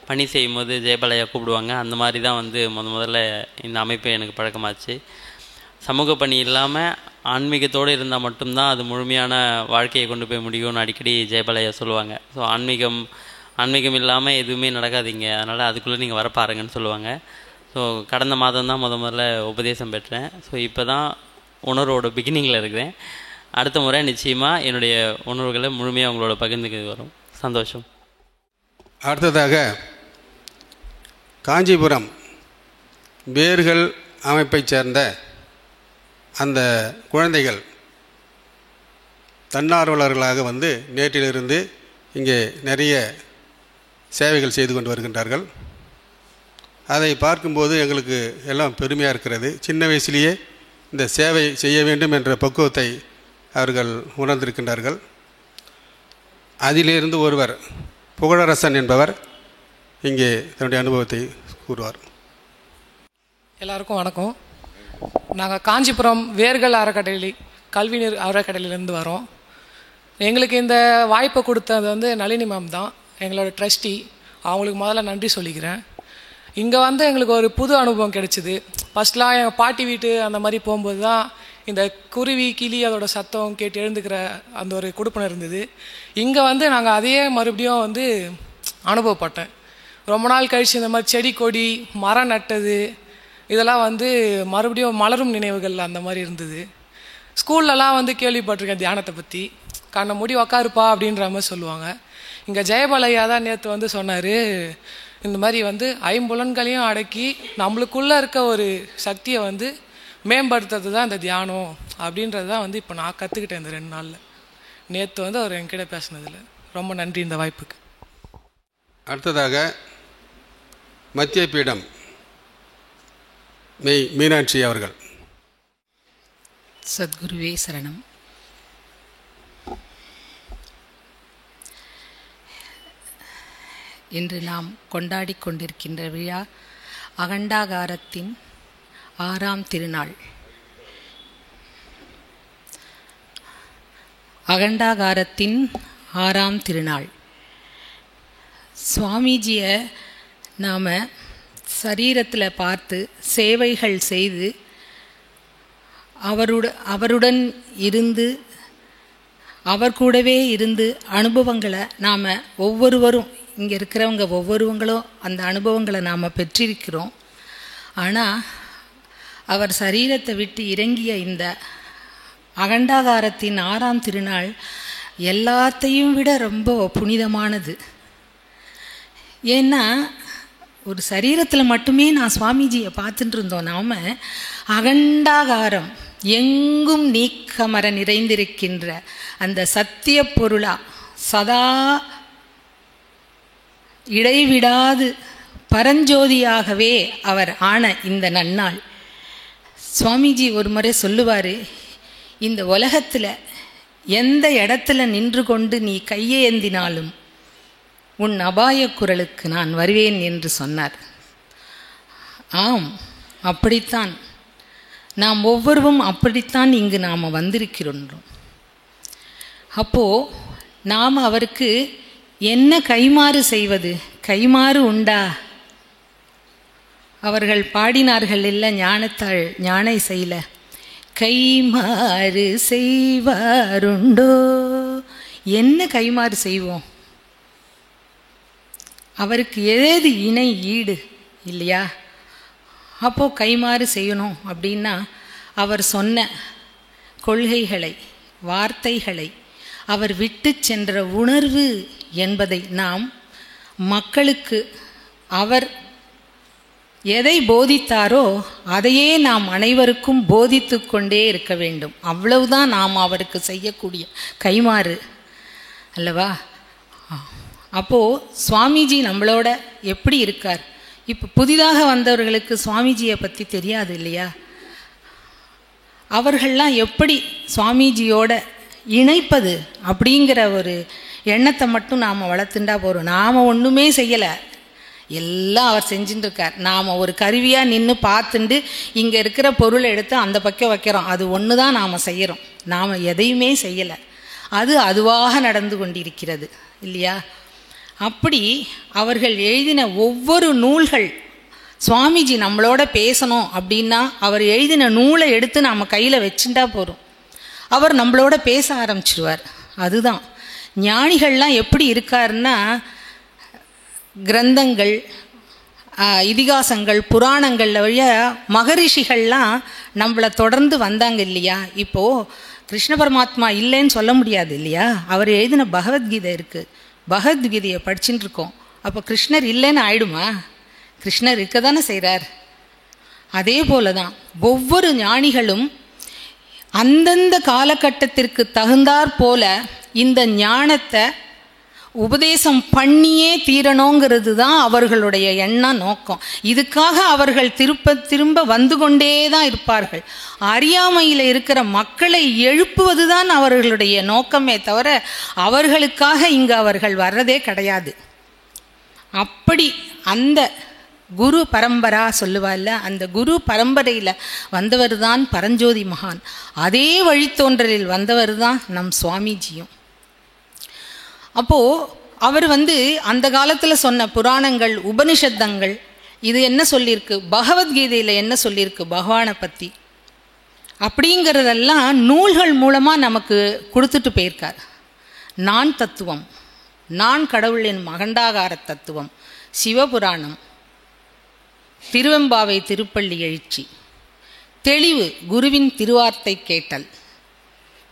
Speaker 8: பணி செய்யும் போது ஜெயபாலையா கூப்பிடுவாங்க. அந்த மாதிரி தான் வந்து முதல்ல இந்த அமைப்பு எனக்கு பழக்கமாச்சு. சமூக பணி இல்லாமல் ஆன்மீகத்தோடு இருந்தால் மட்டும்தான் அது முழுமையான வாழ்க்கையை கொண்டு போய் முடியும்னு அடிக்கடி ஜெயபாலையா சொல்லுவாங்க. ஸோ ஆன்மீகம் இல்லாமல் எதுவுமே நடக்காதீங்க, அதனால் அதுக்குள்ளே நீங்கள் வர பாருங்கன்னு சொல்லுவாங்க. ஸோ கடந்த மாதம் தான் முதல்ல உபதேசம் பெற்றேன். ஸோ இப்போ தான் உணர்வோட பிகினிங்கில் இருக்கிறேன். அடுத்த முறை நிச்சயமாக என்னுடைய உணர்வுகளை முழுமையாக உங்களோட பகிர்ந்துக்கு வரும். சந்தோஷம்.
Speaker 2: அடுத்ததாக காஞ்சிபுரம் வேர்கள் அமைப்பைச் சேர்ந்த அந்த குழந்தைகள் தன்னார்வலர்களாக வந்து நேற்றிலிருந்து இங்கே நிறைய சேவைகள் செய்து கொண்டு வருகின்றார்கள். அதை பார்க்கும்போது எங்களுக்கு எல்லாம் பெருமையாக இருக்கிறது. சின்ன வயசுலேயே இந்த சேவை செய்ய வேண்டும் என்ற பக்குவத்தை அவர்கள் உணர்ந்திருக்கின்றார்கள். அதிலிருந்து ஒருவர் புகழரசன் என்பவர் இங்கே தன்னுடைய அனுபவத்தை கூறுவார்.
Speaker 9: எல்லாருக்கும் வணக்கம். நாங்கள் காஞ்சிபுரம் வேர்கள் அறக்கட்டளை கல்விநீர் அறக்கட்டளையிலேருந்து வரோம். எங்களுக்கு இந்த வாய்ப்பை கொடுத்தது வந்து நளினி மேம் தான், எங்களோட ட்ரஸ்டி. அவங்களுக்கு முதல்ல நன்றி சொல்லிக்கிறேன். இங்கே வந்து எங்களுக்கு ஒரு புது அனுபவம் கிடைச்சிது. ஃபஸ்ட்லாம் எங்கள் பாட்டி வீட்டு அந்த மாதிரி போகும்போது தான் இந்த குருவி கிளி அதோட சத்தம் கேட்டு எழுந்துக்கிற அந்த ஒரு கொடுப்பனை இருந்தது. இங்கே வந்து நாங்கள் அதையே மறுபடியும் வந்து அனுபவப்பட்டேன். ரொம்ப நாள் கழித்து இந்த மாதிரி செடி கொடி மரம் நட்டது இதெல்லாம் வந்து மறுபடியும் மலரும் நினைவுகள் அந்த மாதிரி இருந்தது. ஸ்கூல்லலாம் வந்து கேள்விப்பட்டிருக்கேன் தியானத்தை பற்றி. கண்ணை மூடி உக்காருப்பா அப்படின்ற மாதிரி சொல்லுவாங்க. இங்கே ஜெயபாலையா தான் நேற்று வந்து சொன்னார், இந்த மாதிரி வந்து ஐம்புலன்களையும் அடக்கி நம்மளுக்குள்ளே இருக்க ஒரு சக்தியை வந்து மேம்படுத்துறது தான் இந்த தியானம் அப்படின்றது தான் வந்து இப்போ நான் கற்றுக்கிட்டேன் இந்த 2 நாளில். நேற்று வந்து அவர் என்கிட்ட பேசினதில் ரொம்ப நன்றி இந்த வாய்ப்புக்கு.
Speaker 2: அடுத்ததாக மத்திய பீடம் மீனாட்சி அவர்கள்.
Speaker 10: சத்குருவே சரணம். இன்று நாம் கொண்டாடி கொண்டிருக்கின்ற விழா அகண்டாகாரத்தின் 6ஆம் திருநாள். அகண்டாகாரத்தின் 6ஆம் திருநாள். சுவாமிஜியை நாம் சரீரத்தில் பார்த்து சேவைகள் செய்து அவருடன் இருந்து அவர் கூடவே இருந்து அனுபவங்களை நாம் ஒவ்வொருவரும் இங்கே இருக்கிறவங்க ஒவ்வொருவங்களும் அந்த அனுபவங்களை நாம் பெற்றிருக்கிறோம். ஆனால் அவர் சரீரத்தை விட்டு இறங்கிய இந்த அகண்டாகாரத்தின் 6ஆம் திருநாள் எல்லாத்தையும் விட ரொம்ப புனிதமானது. ஏன்னா ஒரு சரீரத்தில் மட்டுமே நான் சுவாமிஜியை பார்த்துட்டு இருந்தோம். நாம் அகண்டாகாரம் எங்கும் நீக்கமர நிறைந்திருக்கின்ற அந்த சத்திய பொருளா சதா இடைவிடாது பரஞ்சோதியாகவே அவர் ஆன இந்த நன்னாள். சுவாமிஜி ஒரு முறை சொல்லுவார், இந்த உலகத்தில் எந்த இடத்துல நின்று கொண்டு நீ கையேந்தினாலும் உன் அபாய குரலுக்கு நான் வருவேன் என்று சொன்னார். ஆம், அப்படித்தான் நாம் ஒவ்வொருவரும் அப்படித்தான் இங்கு நாம் வந்திருக்கிறோம். அப்போது நாம் அவருக்கு என்ன கைமாறு செய்வது? கைமாறு உண்டா? அவர்கள் பாடினார்கள் இல்லை ஞானத்தாள் ஞான இசையில், கைமாறு செய்வாருண்டோ? என்ன கைமாறு செய்வோம்? அவருக்கு ஏது இணை ஈடு இல்லையா? அப்போது கைமாறு செய்யணும் அப்படின்னா அவர் சொன்ன கொள்கைகளை வார்த்தைகளை அவர் விட்டு சென்ற உணர்வு என்பதை நாம் மக்களுக்கு அவர் எதை போதித்தாரோ அதையே நாம் அனைவருக்கும் போதித்து கொண்டே இருக்க வேண்டும். அவ்வளவுதான் நாம் அவருக்கு செய்யக்கூடிய கைமாறு அல்லவா? அப்போது சுவாமிஜி நம்மளோட எப்படி இருக்கார்? இப்போ புதிதாக வந்தவர்களுக்கு சுவாமிஜியை பற்றி தெரியாது இல்லையா? அவர்கள்லாம் எப்படி சுவாமிஜியோட இணைப்பது அப்படிங்கிற ஒரு எண்ணத்தை மட்டும் நாம் வளர்த்துண்டா போகிறோம். நாம் ஒன்றுமே செய்யலை, எல்லாம் அவர் செஞ்சுட்டு இருக்கார். நாம் ஒரு கருவியாக நின்று பார்த்துண்டு இங்கே இருக்கிற பொருளை எடுத்து அந்த பக்கம் வைக்கிறோம். அது ஒன்று தான் நாம் செய்கிறோம். நாம் எதையுமே செய்யலை, அது அதுவாக நடந்து கொண்டிருக்கிறது இல்லையா? அப்படி அவர்கள் எழுதின ஒவ்வொரு நூல்கள், சுவாமிஜி நம்மளோட பேசணும் அப்படின்னா அவர் எழுதின நூலை எடுத்து நாம் கையில் வச்சுட்டா போகிறோம், அவர் நம்மளோட பேச ஆரம்பிச்சிடுவார். அதுதான் ஞானிகள்லாம் எப்படி இருக்காருன்னா, கிரந்தங்கள் இதிகாசங்கள் புராணங்கள் வழியாக மகரிஷிகள்லாம் நம்மளை தொடர்ந்து வந்தாங்க இல்லையா? இப்போது கிருஷ்ண பரமாத்மா இல்லைன்னு சொல்ல முடியாது இல்லையா? அவர் எழுதின பகவத்கீதை இருக்குது, பகவத்கீதையை படிச்சுட்டு இருக்கோம். அப்போ கிருஷ்ணர் இல்லைன்னு ஆயிடுமா? கிருஷ்ணர் இருக்க தானே செய்கிறார். அதே போல தான் ஒவ்வொரு ஞானிகளும் அந்தந்த காலகட்டத்திற்கு தகுந்தாற் போல இந்த ஞானத்தை உபதேசம் பண்ணியே தீரணுங்கிறது தான் அவர்களுடைய எண்ணம் நோக்கம். இதுக்காக அவர்கள் திரும்ப வந்து கொண்டே தான் இருப்பார்கள். அறியாமையில் இருக்கிற மக்களை எழுப்புவது தான் அவர்களுடைய நோக்கமே தவிர அவர்களுக்காக இங்கு அவர்கள் வர்றதே கிடையாது. அப்படி அந்த குரு பரம்பரா சொல்லுவாள்ல, அந்த குரு பரம்பரையில் வந்தவர் தான் பரஞ்சோதி மகான். அதே வழித்தோன்றலில் வந்தவர் தான் நம் சுவாமிஜியும். அப்போது அவர் அந்த காலத்தில் சொன்ன புராணங்கள் உபனிஷத்தங்கள் இது என்ன சொல்லியிருக்கு, பகவத்கீதையில் என்ன சொல்லியிருக்கு பகவானை பற்றி அப்படிங்கிறதெல்லாம் நூல்கள் மூலமாக நமக்கு கொடுத்துட்டு போயிருக்கார். நான் தத்துவம், நான் கடவுளின் அகண்டாகார தத்துவம், சிவபுராணம், திருவெம்பாவை திருப்பள்ளி எழுச்சி, தெளிவு குருவின் திருவார்த்தை கேட்டல்,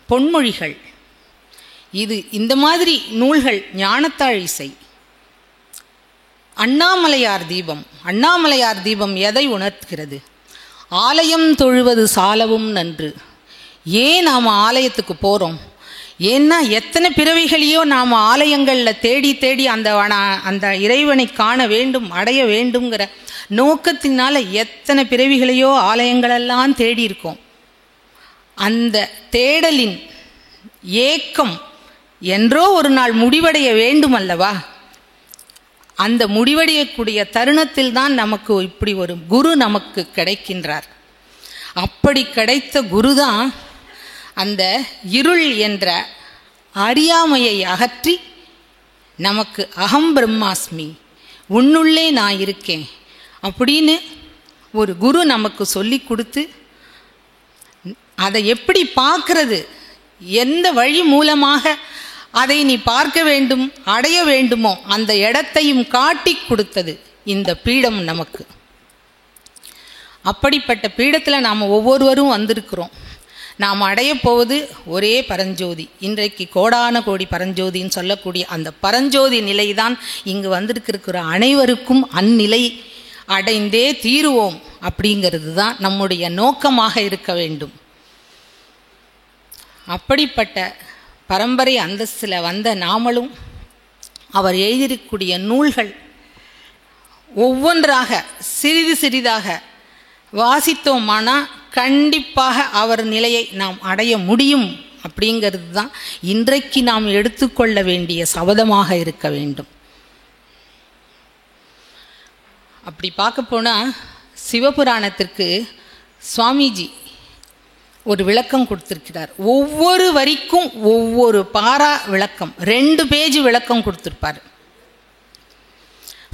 Speaker 10: பொன்மொழிகள், இது இந்த மாதிரி நூல்கள், ஞானத்தாழ் இசை, அண்ணாமலையார் தீபம். அண்ணாமலையார் தீபம் எதை உணர்த்துகிறது? ஆலயம் தொழுவது சாலவும் நன்று. ஏன் நாம் ஆலயத்துக்கு போகிறோம்? ஏன்னா எத்தனை பிறவிகளையோ நாம் ஆலயங்களில் தேடி தேடி அந்த இறைவனை காண வேண்டும் அடைய வேண்டுங்கிற நோக்கத்தினால எத்தனை பிறவிகளையோ ஆலயங்களெல்லாம் தேடி இருக்கோம். அந்த தேடலின் ஏக்கம் என்றோ ஒரு நாள் முடிவடைய வேண்டும் அல்லவா? அந்த முடிவடையக்கூடிய தருணத்தில் தான் நமக்கு இப்படி ஒரு குரு நமக்கு கிடைக்கின்றார். அப்படி கிடைத்த குரு தான் அந்த இருள் என்ற அறியாமையை அகற்றி நமக்கு அகம் பிரம்மாஸ்மி, உன்னுள்ளே நான் இருக்கேன் அப்படின்னு ஒரு குரு நமக்கு சொல்லி கொடுத்து, அதை எப்படி பார்க்கறது, எந்த வழி மூலமாக அதை நீ பார்க்க வேண்டும், அடைய வேண்டுமோ அந்த இடத்தையும் காட்டி கொடுத்தது இந்த பீடம் நமக்கு. அப்படிப்பட்ட பீடத்தில் நாம் ஒவ்வொருவரும் வந்திருக்கிறோம். நாம் அடைய போவது ஒரே பரஞ்சோதி. இன்றைக்கு கோடான கோடி பரஞ்சோதின்னு சொல்லக்கூடிய அந்த பரஞ்சோதி நிலை தான் இங்கு வந்திருக்கிற அனைவருக்கும் அந்நிலை அடைந்தே தீருவோம் அப்படிங்கிறது தான் நம்முடைய நோக்கமாக இருக்க வேண்டும். அப்படிப்பட்ட பரம்பரை அந்தஸ்தில் வந்த நாமளும் அவர் எழுதியிருக்கக்கூடிய நூல்கள் ஒவ்வொன்றாக சிறிது சிறிதாக வாசித்தோமானால் கண்டிப்பாக அவர் நிலையை நாம் அடைய முடியும் அப்படிங்கிறது தான் இன்றைக்கு நாம் எடுத்துக்கொள்ள வேண்டிய சபதமாக இருக்க வேண்டும். அப்படி பார்க்க போனால் சிவபுராணத்திற்கு சுவாமிஜி ஒரு விளக்கம் கொடுத்திருக்கிறார். ஒவ்வொரு வரிக்கும் ஒவ்வொரு பாரா விளக்கம், 2 பேஜ் விளக்கம் கொடுத்திருப்பார்.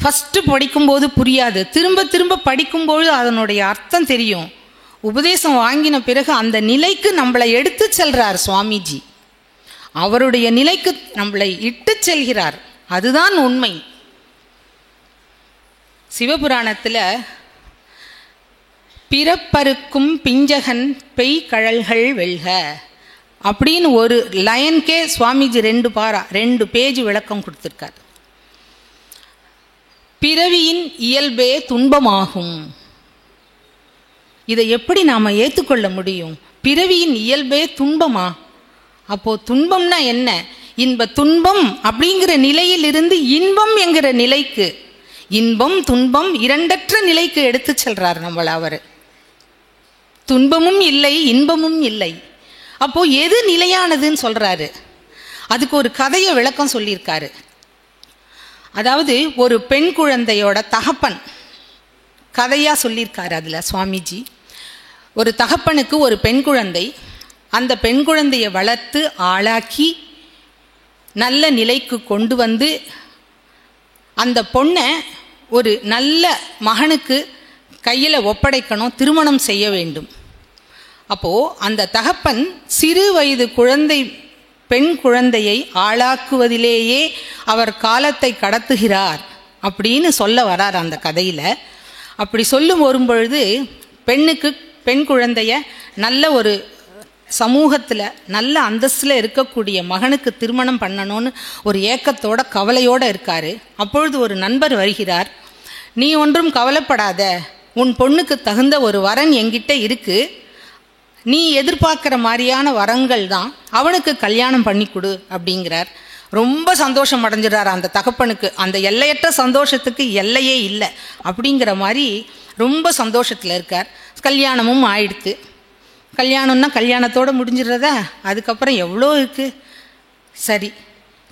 Speaker 10: ஃபஸ்ட்டு படிக்கும்போது புரியாது, திரும்ப திரும்ப படிக்கும்போது அதனுடைய அர்த்தம் தெரியும். உபதேசம் வாங்கின பிறகு அந்த நிலைக்கு நம்மளை எடுத்து செல்றார் சுவாமிஜி. அவருடைய நிலைக்கு நம்மளை இட்டு செல்கிறார். அதுதான் உண்மை. சிவபுராணத்தில் பிறப்பருக்கும் பிஞ்சகன் பெய் கழல்கள் வெல்க அப்படின்னு ஒரு லைன்கே சுவாமிஜி 2 பேஜ் விளக்கம் கொடுத்துருக்கார். பிறவியின் இயல்பே துன்பமாகும். இதை எப்படி நாம் ஏற்றுக்கொள்ள முடியும்? பிறவியின் இயல்பே துன்பமா? அப்போ துன்பம்னா என்ன? இன்ப துன்பம் அப்படிங்கிற நிலையிலிருந்து இன்பம் என்கிற நிலைக்கு, இன்பம் துன்பம் இரண்டற்ற நிலைக்கு எடுத்து செல்றார் நம்மள அவர். துன்பமும் இல்லை, இன்பமும் இல்லை. அப்போ எது நிலையானதுன்னு சொல்றாரு. அதுக்கு ஒரு கதையை விளக்கம் சொல்லியிருக்காரு. அதாவது ஒரு பெண் குழந்தையோட தகப்பன் கதையா சொல்லியிருக்காரு. அதுல சுவாமிஜி ஒரு தகப்பனுக்கு ஒரு பெண் குழந்தை, அந்த பெண் குழந்தையை வளர்த்து ஆளாக்கி நல்ல நிலைக்கு கொண்டு வந்து அந்த பொண்ணை ஒரு நல்ல மகனுக்கு கையில் ஒப்படைக்கணும், திருமணம் செய்ய வேண்டும். அப்போது அந்த தகப்பன் சிறு வயது பெண் குழந்தையை ஆளாக்குவதிலேயே அவர் காலத்தை கடத்துகிறார் அப்படின்னு சொல்ல வரார் அந்த கதையில். அப்படி சொல்லும் வரும்பொழுது பெண் குழந்தைய நல்ல ஒரு சமூகத்தில் நல்ல அந்தஸ்தில் இருக்கக்கூடிய மகனுக்கு திருமணம் பண்ணணும்னு ஒரு ஏக்கத்தோட கவலையோடு இருக்கார். அப்பொழுது ஒரு நண்பர் வருகிறார். நீ ஒன்றும் கவலைப்படாத, உன் பொண்ணுக்கு தகுந்த ஒரு வரன் என்கிட்ட இருக்கு, நீ எதிர்பார்க்குற மாதிரியான வரங்கள் தான், அவனுக்கு கல்யாணம் பண்ணி கொடு அப்படிங்கிறார். ரொம்ப சந்தோஷம் அடைஞ்சிடார் அந்த தகப்பனுக்கு. அந்த எல்லையற்ற சந்தோஷத்துக்கு எல்லையே இல்லை அப்படிங்கிற மாதிரி ரொம்ப சந்தோஷத்தில் இருக்கார். கல்யாணமும் ஆயிடுத்து. கல்யாணம்னா கல்யாணத்தோடு முடிஞ்சிடுறதா? அதுக்கப்புறம் எவ்வளோ இருக்குது. சரி,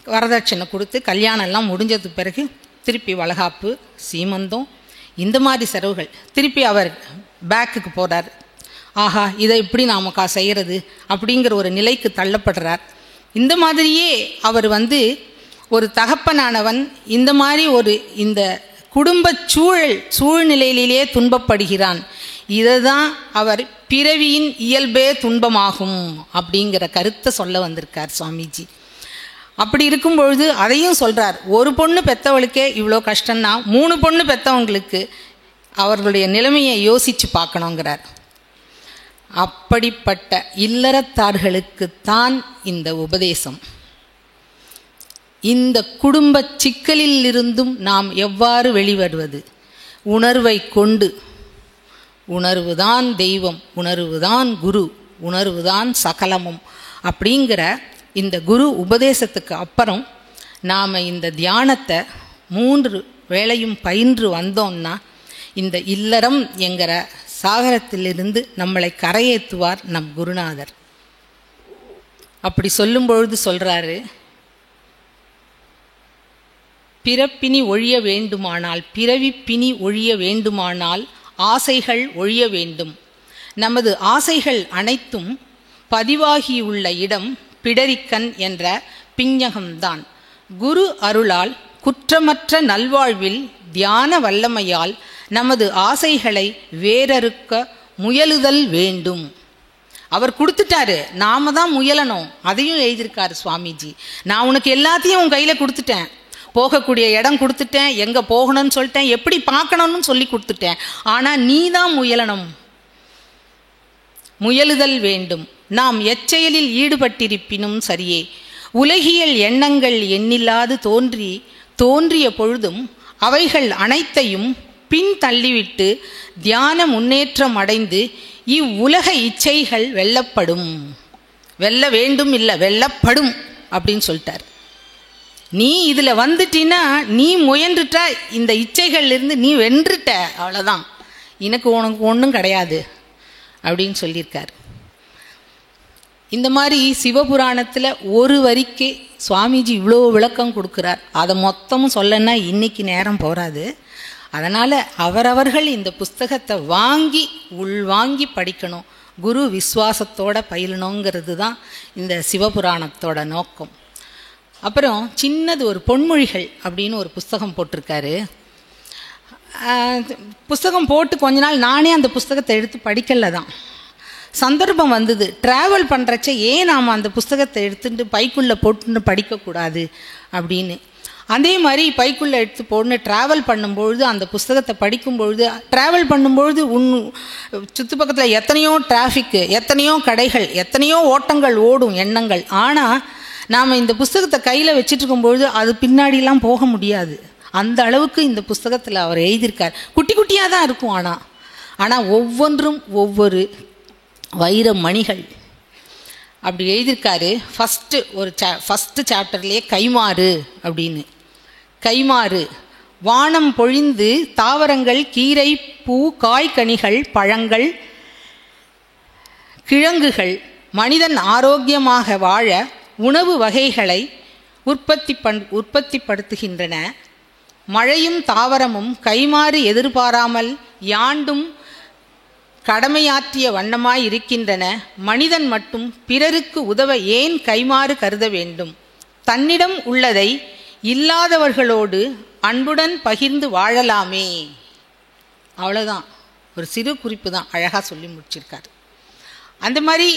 Speaker 10: வரதட்சணை கொடுத்து கல்யாணம்லாம் முடிஞ்சது பிறகு திருப்பி வளகாப்பு, சீமந்தம், இந்த மாதிரி செலவுகள். திருப்பி அவர் பேக்குக்கு போகிறார். ஆஹா, இதை எப்படி நாமக்கா செய்கிறது அப்படிங்கிற ஒரு நிலைக்கு தள்ளப்படுறார். இந்த மாதிரியே அவர் ஒரு தகப்பனானவன் இந்த மாதிரி இந்த குடும்ப சூழ்நிலையிலே துன்பப்படுகிறான். இதை தான் அவர் பிறவியின் இயல்பே துன்பமாகும் அப்படிங்கிற கருத்தை சொல்ல வந்திருக்கார் சுவாமிஜி. அப்படி இருக்கும்பொழுது அதையும் சொல்கிறார். ஒரு பொண்ணு பெற்றவளுக்கே இவ்வளோ கஷ்டம்னா 3 பொண்ணு பெற்றவங்களுக்கு அவர்களுடைய நிலைமையை யோசித்து பார்க்கணுங்கிறார். அப்படிப்பட்ட இல்லறத்தார்களுக்குத்தான் இந்த உபதேசம். இந்த குடும்ப சிக்கலில் இருந்தும் நாம் எவ்வாறு வெளிவருவது? உணர்வை கொண்டு. உணர்வுதான் தெய்வம், உணர்வுதான் குரு, உணர்வுதான் சகலமும் அப்படிங்கிற இந்த குரு உபதேசத்துக்கு அப்புறம் நாம் இந்த தியானத்தை 3 வேளையும் பயின்று வந்தோம்னா இந்த இல்லறம் என்கிற சாகரத்திலிருந்து நம்மளை கரையேற்றுவார் நம் குருநாதர். அப்படி சொல்லும்பொழுது சொல்கிறாரு, பிறப்பினி ஒழிய வேண்டுமானால், பிறவிப்பினி ஒழிய வேண்டுமானால் ஆசைகள் ஒழிய வேண்டும். நமது ஆசைகள் அனைத்தும் பதிவாகியுள்ள இடம் பிடரிக்கண் என்ற பிஞ்ஞகம்தான். குரு அருளால் குற்றமற்ற நல்வாழ்வில் தியான வல்லமையால் நமது ஆசைகளை வேறறுக்க முயலுதல் வேண்டும். அவர் கொடுத்துட்டாரு, நாம தான் முயலணும். அதையும் எழுதியிருக்காரு சுவாமிஜி. நான் உனக்கு எல்லாத்தையும் உன் கையில் கொடுத்துட்டேன், போகக்கூடிய இடம் கொடுத்துட்டேன், எங்கே போகணும்னு சொல்லிட்டேன், எப்படி பார்க்கணும்னு சொல்லி கொடுத்துட்டேன். ஆனால் நீ தான் முயலணும், முயலுதல் வேண்டும். நாம் எச்செயலில் ஈடுபட்டிருப்பினும் சரியே, உலகியல் எண்ணங்கள் எண்ணில்லாது தோன்றிய பொழுதும் அவைகள் அனைத்தையும் பின் தள்ளிவிட்டு தியான முன்னேற்றம் அடைந்து இவ்வுலக இச்சைகள் வெல்லப்படும். வெல்ல வேண்டும் இல்லை, வெல்லப்படும் அப்படின்னு சொல்லிட்டார். நீ இதில் வந்துட்டினா நீ முயன்றுட்ட, இந்த இச்சைகள்லேருந்து நீ வென்றுட்ட, அவ்வளோதான், எனக்கு உனக்கு ஒன்றும் கிடையாது அப்படின்னு சொல்லியிருக்கார். இந்த மாதிரி சிவபுராணத்தில் ஒரு வரிக்கே சுவாமிஜி இவ்வளோ விளக்கம் கொடுக்குறார். அதை மொத்தமும் சொல்லன்னா இன்னைக்கு நேரம் போகாது. அதனால் அவரவர்கள் இந்த புஸ்தகத்தை உள்வாங்கி படிக்கணும், குரு விஸ்வாசத்தோட பயிலணுங்கிறது தான் இந்த சிவபுராணத்தோட நோக்கம். அப்புறம் சின்னது ஒரு பொன்மொழிகள் அப்படின்னு ஒரு புஸ்தகம் போட்டிருக்காரு. புஸ்தகம் போட்டு கொஞ்ச நாள் நானே அந்த புஸ்தகத்தை எடுத்து படிக்கல தான். சந்தர்ப்பம் வந்தது, ட்ராவல் பண்ணுறச்ச ஏன் நாம் அந்த புஸ்தகத்தை எடுத்துட்டு பைக்குள்ளே போட்டுன்னு படிக்கக்கூடாது அப்படின்னு. அதே மாதிரி பைக்குள்ளே எடுத்து போட்டு ட்ராவல் பண்ணும்பொழுது அந்த புஸ்தகத்தை படிக்கும்பொழுது, ட்ராவல் பண்ணும்பொழுது சுற்றுப்பக்கத்தில் எத்தனையோ டிராஃபிக்கு, எத்தனையோ கடைகள், எத்தனையோ ஓட்டங்கள் ஓடும் எண்ணங்கள். ஆனால் நாம் இந்த புஸ்தகத்தை கையில் வச்சுட்டு இருக்கும்பொழுது அது பின்னாடிலாம் போக முடியாது. அந்த அளவுக்கு இந்த புஸ்தகத்தில் அவர் எழுதியிருக்கார். குட்டி குட்டியாக தான் இருக்கும், ஆனால் ஒவ்வொன்றும் ஒவ்வொரு வைர மணிகள் அப்படி எழுதியிருக்காரு. ஃபஸ்ட்டு சாப்டர்லேயே கைமாறு அப்படின்னு. கைமாறு வானம் பொழிந்து தாவரங்கள், கீரை, பூ, காய்கனிகள், பழங்கள், கிழங்குகள் மனிதன் ஆரோக்கியமாக வாழ உணவு வகைகளை உற்பத்திப்படுத்துகின்றன. மழையும் தாவரமும் கைமாறு எதிர்பாராமல் யாண்டும் கடமையாற்றிய வண்ணமாய் இருக்கின்றன. மனிதன் மட்டும் பிறருக்கு உதவ ஏன் கைமாறு கருத வேண்டும்? தன்னிடம் உள்ளதை இல்லாதவர்களோடு அன்புடன் பகிர்ந்து வாழலாமே. அவ்வளோதான், ஒரு சிறு குறிப்பு தான், அழகாக சொல்லி முடிச்சிருக்காரு. அந்த மாதிரி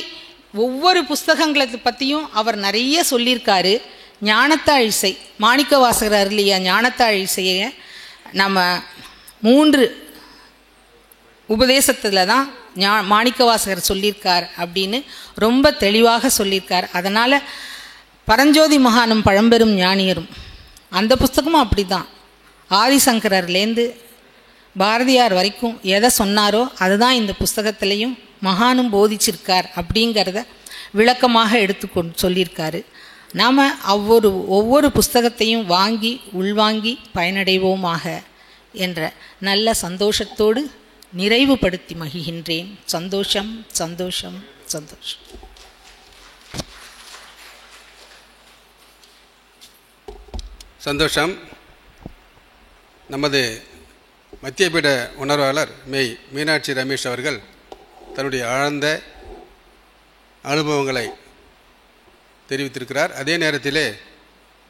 Speaker 10: ஒவ்வொரு புஸ்தகங்களை பற்றியும் அவர் நிறைய சொல்லியிருக்காரு. ஞானத்தாழிசை, மாணிக்கவாசகர் அருளிய ஞானத்தாழிசையை நம்ம 3 உபதேசத்தில் தான் மாணிக்கவாசகர் சொல்லியிருக்கார் அப்படின்னு ரொம்ப தெளிவாக சொல்லியிருக்கார். அதனால் பரஞ்சோதி மகானும் பழம்பெரும் ஞானியரும் அந்த புஸ்தகமும் அப்படி தான். ஆதிசங்கரர்லேருந்து பாரதியார் வரைக்கும் எதை சொன்னாரோ அதுதான் இந்த புஸ்தகத்திலையும் மகானும் போதிச்சிருக்கார் அப்படிங்கிறத விளக்கமாக எடுத்துக்கொண்டு சொல்லியிருக்காரு. நாம் ஒவ்வொரு புஸ்தகத்தையும் உள்வாங்கி பயனடைவோமாக என்ற நல்ல சந்தோஷத்தோடு நிறைவுபடுத்தி மகிழ்கின்றேன். சந்தோஷம் சந்தோஷம் சந்தோஷம்.
Speaker 2: சந்தோஷம். நமது மத்தியபீட உணர்வாளர் மீனாட்சி ரமேஷ் அவர்கள் தன்னுடைய ஆழ்ந்த அனுபவங்களை தெரிவித்திருக்கிறார். அதே நேரத்திலே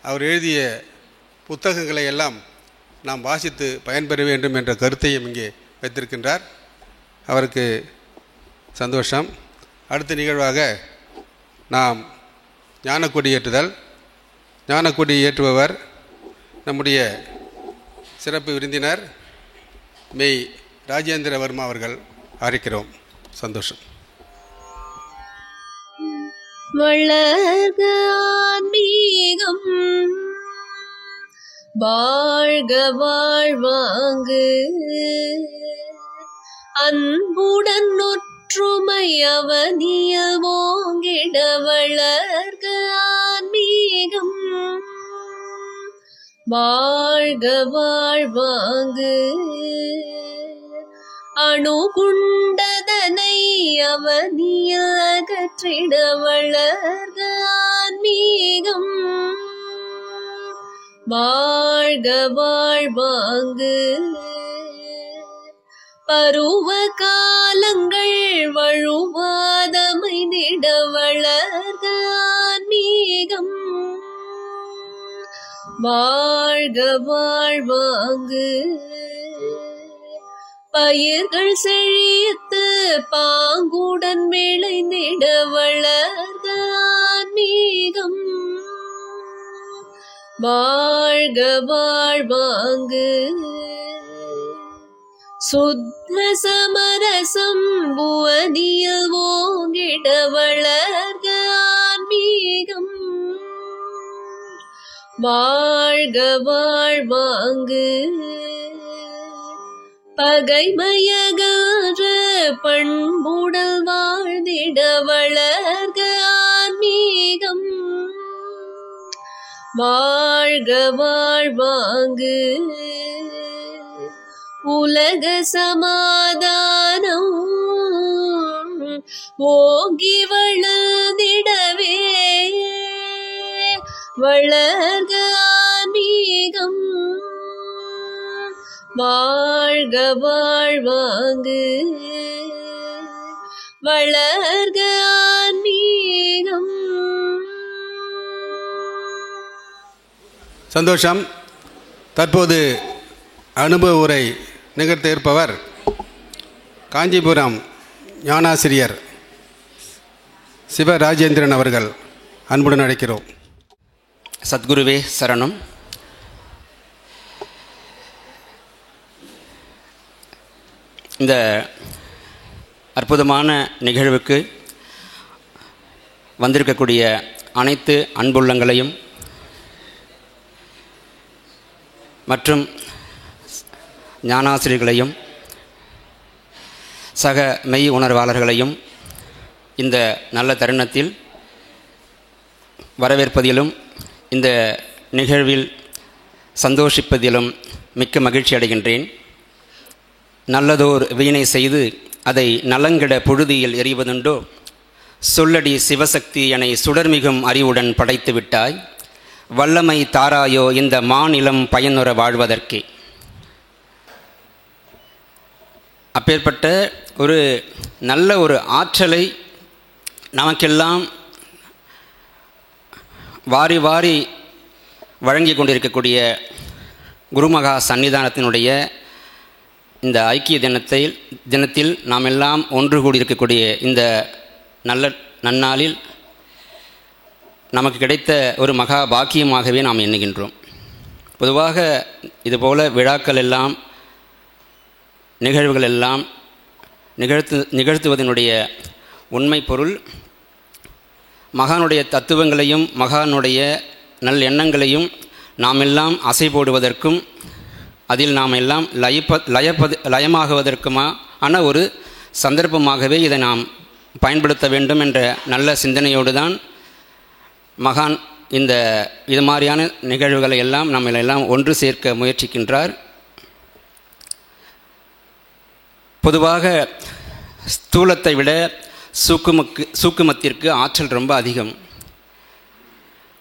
Speaker 2: அவர் எழுதிய புத்தகங்களை எல்லாம் நாம் வாசித்து பயன்பெற வேண்டும் என்ற கருத்தையும் இங்கே வைத்திருக்கின்றார். அவருக்கு சந்தோஷம். அடுத்த நிகழ்வாக நாம் ஞானக்கொடி ஏற்றுதல். ஞானக்கொடி ஏற்றுபவர் நம்முடைய சிறப்பு விருந்தினர் ராஜேந்திர வர்மா அவர்கள். அறிக்கிறோம். சந்தோஷம்.
Speaker 1: வளர்க ஆன்மீகம், வாழ்க வாழ்வாங்கு, அன்புடன் ஒற்றுமை அவனியல் ஓங்கிட. வளர்க ஆன்மீகம், வாழ்க வாழ்வாங்கு, அணுகுண்டதனை அவனியல் அகற்றிட. வளர்க ஆன்மீகம், வாழ்க வாழ்வாங்கு. பருவ காலங்கள் வழுவாதமைந்திட வளர்க ஆன்மீகம். வாழ்க வாழ்வாங்கு. பயிர்கள் செழித்து பாங்குடன் விளைந்திட வளர்க ஆன்மீகம். வாழ்க வாழ்வாங்கு. சுத்த சமரசம் புவனியில் ஓங்கிட வளர்க ஆன்மீகம். வாழ்க வாழ்வாங்கு. பகைமயகன்ற பண்புடல் வாழ்ந்திட வளர்க ஆன்மீகம். வாழ்க வாழ்வாங்கு. உலக சமாதானம் ஓங்கி வளர்ந்திடவே வளர்க ஆன்மீகம். வாழ்க வாழ்வாங்கு. வளர்க ஆன்மீகம்.
Speaker 2: சந்தோஷம். தற்போது அனுபவ உரை நிகழ்த்த இருப்பவர் காஞ்சிபுரம் ஞானாசிரியர் சிவராஜேந்திரன் அவர்கள். அன்புடன் அழைக்கிறோம்.
Speaker 11: சத்குருவே சரணம். இந்த அற்புதமான நிகழ்வுக்கு வந்திருக்கக்கூடிய அனைத்து அன்புள்ளங்களையும் மற்றும் ஞானாசிரியர்களையும் சக மெய் உணர்வாளர்களையும் இந்த நல்ல தருணத்தில் வரவேற்பதிலும் இந்த நிகழ்வில் சந்தோஷிப்பதிலும் மிக்க மகிழ்ச்சி அடைகின்றேன். நல்லதோர் வீணை செய்து அதை நலங்கிட புழுதியில் எறிவதுண்டோ, சொல்லடி சிவசக்தி என சுடர்மிகும் அறிவுடன் படைத்து விட்டாய், வல்லமை தாராயோ இந்த மாநிலம் பயனுற வாழ்வதற்கே. அப்பேற்பட்ட ஒரு நல்ல ஒரு ஆற்றலை நமக்கெல்லாம் வாரி வாரி வழங்கி கொண்டிருக்கக்கூடிய குருமகா சன்னிதானத்தினுடைய இந்த ஐக்கிய தினத்தில் நாம் எல்லாம் ஒன்று கூடியிருக்கக்கூடிய இந்த நல்ல நன்னாளில் நமக்கு கிடைத்த ஒரு மகா பாக்கியமாகவே நாம் எண்ணுகின்றோம். பொதுவாக இதுபோல விழாக்கள் எல்லாம் நிகழ்வுகள் எல்லாம் நிகழ்த்துவதனுடைய உண்மை பொருள் மகானுடைய தத்துவங்களையும் மகானுடைய நல் எண்ணங்களையும் நாம் எல்லாம் அசை போடுவதற்கும் அதில் நாம் எல்லாம் லயமாகுவதற்குமான ஒரு சந்தர்ப்பமாகவே இதை நாம் பயன்படுத்த வேண்டும் என்ற நல்ல சிந்தனையோடு தான் மகான் இது மாதிரியான நிகழ்வுகளை எல்லாம் நம்மளெல்லாம் ஒன்று சேர்க்க முயற்சிக்கின்றார். பொதுவாக ஸ்தூலத்தை விட சூக்குமத்திற்கு ஆற்றல் ரொம்ப அதிகம்.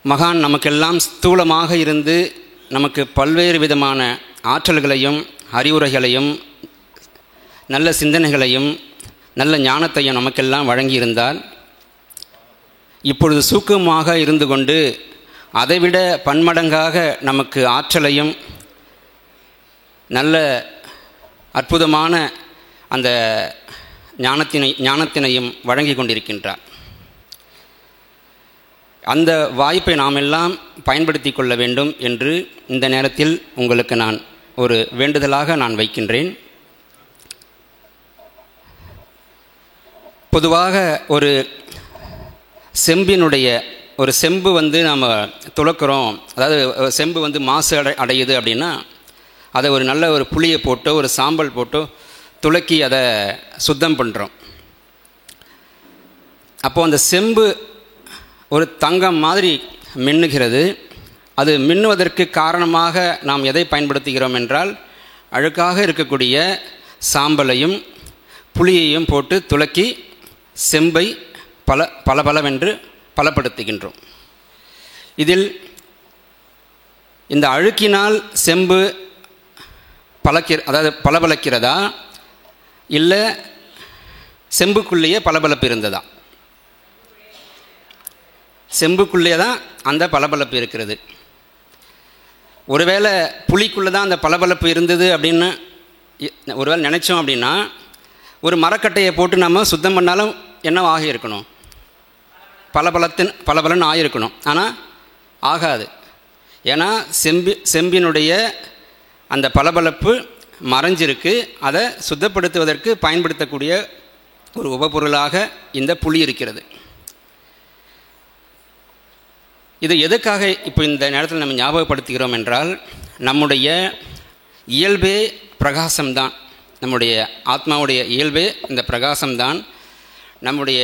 Speaker 11: மகான் நமக்கெல்லாம் ஸ்தூலமாக இருந்து நமக்கு பல்வேறு விதமான ஆற்றல்களையும் அறிவுரைகளையும் நல்ல சிந்தனைகளையும் நல்ல ஞானத்தையும் நமக்கெல்லாம் வழங்கியிருந்தால், இப்பொழுது சூக்குமமாக இருந்து கொண்டு அதைவிட பன்மடங்காக நமக்கு ஆற்றலையும் நல்ல அற்புதமான அந்த ஞானத்தினையும் வழங்கி கொண்டிருக்கின்றார். அந்த வாய்ப்பை நாம் எல்லாம் பயன்படுத்தி கொள்ள வேண்டும் என்று இந்த நேரத்தில் உங்களுக்கு நான் ஒரு வேண்டுதலாக நான் வைக்கின்றேன். பொதுவாக ஒரு செம்பினுடைய ஒரு செம்பு நாம் துலக்கிறோம், அதாவது செம்பு மாசு அடையுது அப்படின்னா அதை ஒரு நல்ல ஒரு புளியை போட்டோ ஒரு சாம்பல் போட்டோ துலக்கி அதை சுத்தம் பண்ணுறோம். அப்போது அந்த செம்பு ஒரு தங்கம் மாதிரி மின்னுகிறது. அது மின்னுவதற்கு காரணமாக நாம் எதை பயன்படுத்துகிறோம் என்றால், அழுக்காக இருக்கக்கூடிய சாம்பலையும் புளியையும் போட்டு துலக்கி செம்பை பலவென்று பலப்படுத்துகின்றோம். இதில் இந்த அழுக்கினால் செம்பு அதாவது பளபளக்கிறதா, இல்லை செம்புக்குள்ளேயே பளபளப்பு இருந்ததா? செம்புக்குள்ளேயே தான் அந்த பளபளப்பு இருக்கிறது. ஒருவேளை புளிக்குள்ளே தான் அந்த பளபளப்பு இருந்தது அப்படின்னு ஒருவேளை நினச்சோம் அப்படின்னா, ஒரு மரக்கட்டையை போட்டு நம்ம சுத்தம் பண்ணாலும் என்ன ஆகியிருக்கணும்? பளபளன்னு ஆகியிருக்கணும். ஆனால் ஆகாது. ஏன்னா செம்பினுடைய அந்த பளபளப்பு மறைஞ்சிருக்கு. அதை சுத்தப்படுத்துவதற்கு பயன்படுத்தக்கூடிய ஒரு உபப்பொருளாக இந்த புளி இருக்கிறது. இது எதுக்காக இப்போ இந்த நேரத்தில் நம்ம ஞாபகப்படுத்துகிறோம் என்றால், நம்முடைய இயல்பே பிரகாசம்தான். நம்முடைய ஆத்மாவுடைய இயல்பே இந்த பிரகாசம்தான். நம்முடைய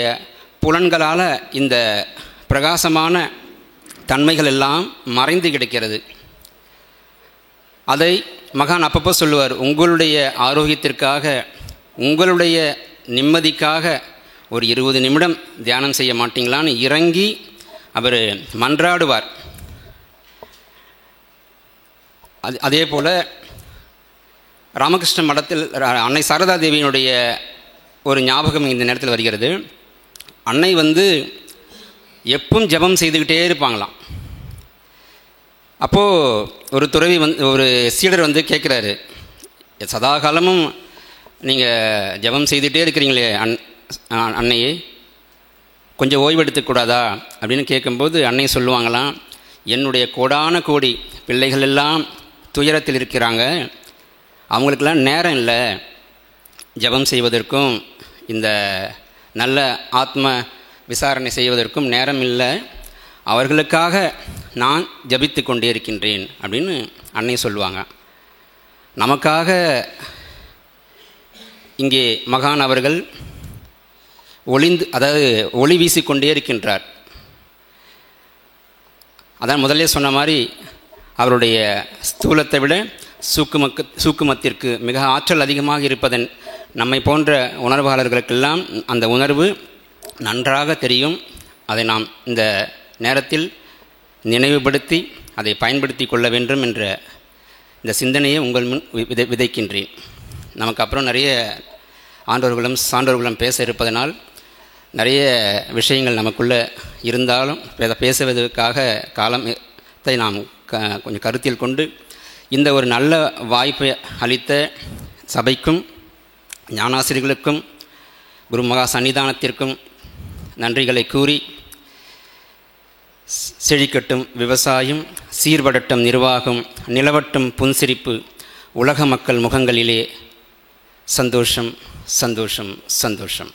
Speaker 11: புலன்களால் இந்த பிரகாசமான தன்மைகள் எல்லாம் மறைந்து கிடக்கிறது. அதை மகான் அப்பப்போ சொல்லுவார், உங்களுடைய ஆரோக்கியத்திற்காக, உங்களுடைய நிம்மதிக்காக ஒரு 20 நிமிடம் தியானம் செய்ய மாட்டீங்களான்னு இறங்கி அவர் மன்றாடுவார். அதே போல் ராமகிருஷ்ண மடத்தில் அன்னை சாரதா தேவியினுடைய ஒரு ஞாபகம் இந்த நேரத்தில் வருகிறது. அன்னை எப்பவும் ஜெபம் செய்துக்கிட்டே இருப்பாங்களாம். அப்போது ஒரு துறவி ஒரு சீடர் கேட்குறாரு, சதாகாலமும் நீங்கள் ஜெபம் செய்துகிட்டே இருக்கிறீங்களே அன்னையே, கொஞ்சம் ஓய்வு எடுத்துக்கூடாதா அப்படின்னு கேட்கும்போது அன்னை சொல்லுவாங்களாம், என்னுடைய கோடான கோடி பிள்ளைகள் எல்லாம் துயரத்தில் இருக்கிறாங்க, அவங்களுக்கெல்லாம் நேரம் இல்லை ஜெபம் செய்வதற்கும் இந்த நல்ல ஆத்ம விசாரணை செய்வதற்கும் நேரம் இல்லை, அவர்களுக்காக நான் ஜபித்து கொண்டே இருக்கின்றேன் அப்படின்னு அன்னை சொல்லுவாங்க. நமக்காக இங்கே மகான் அவர்கள் ஒளி வீசிக்கொண்டே இருக்கின்றார். அதான் முதலே சொன்ன மாதிரி அவருடைய ஸ்தூலத்தை விட சூக்குமத்திற்கு மிக ஆற்றல் அதிகமாக இருப்பதன் நம்மை போன்ற உணர்வாளர்களுக்கெல்லாம் அந்த உணர்வு நன்றாக தெரியும். அதை நாம் இந்த நேரத்தில் நினைவுபடுத்தி அதை பயன்படுத்தி கொள்ள வேண்டும் என்ற இந்த சிந்தனையை உங்கள் முன் விதைக்கின்றேன். நமக்கு அப்புறம் நிறைய ஆண்டவர்களும் சான்றோர்களும் பேச இருப்பதனால் நிறைய விஷயங்கள் நமக்குள்ளே இருந்தாலும் பேசுவதற்காக காலத்தை நாம் கொஞ்சம் கருத்தில் கொண்டு இந்த ஒரு நல்ல வாய்ப்பை அளித்த சபைக்கும் ஞானாசிரியர்களுக்கும் குரு மகா சன்னிதானத்திற்கும் நன்றிகளை கூறி, செழிக்கட்டும் விவசாயம், சீர்படட்டும் நிர்வாகம், நிலவட்டும் புன்சிரிப்பு, உலக மக்கள் முகங்களிலே சந்தோஷம் சந்தோஷம் சந்தோஷம்.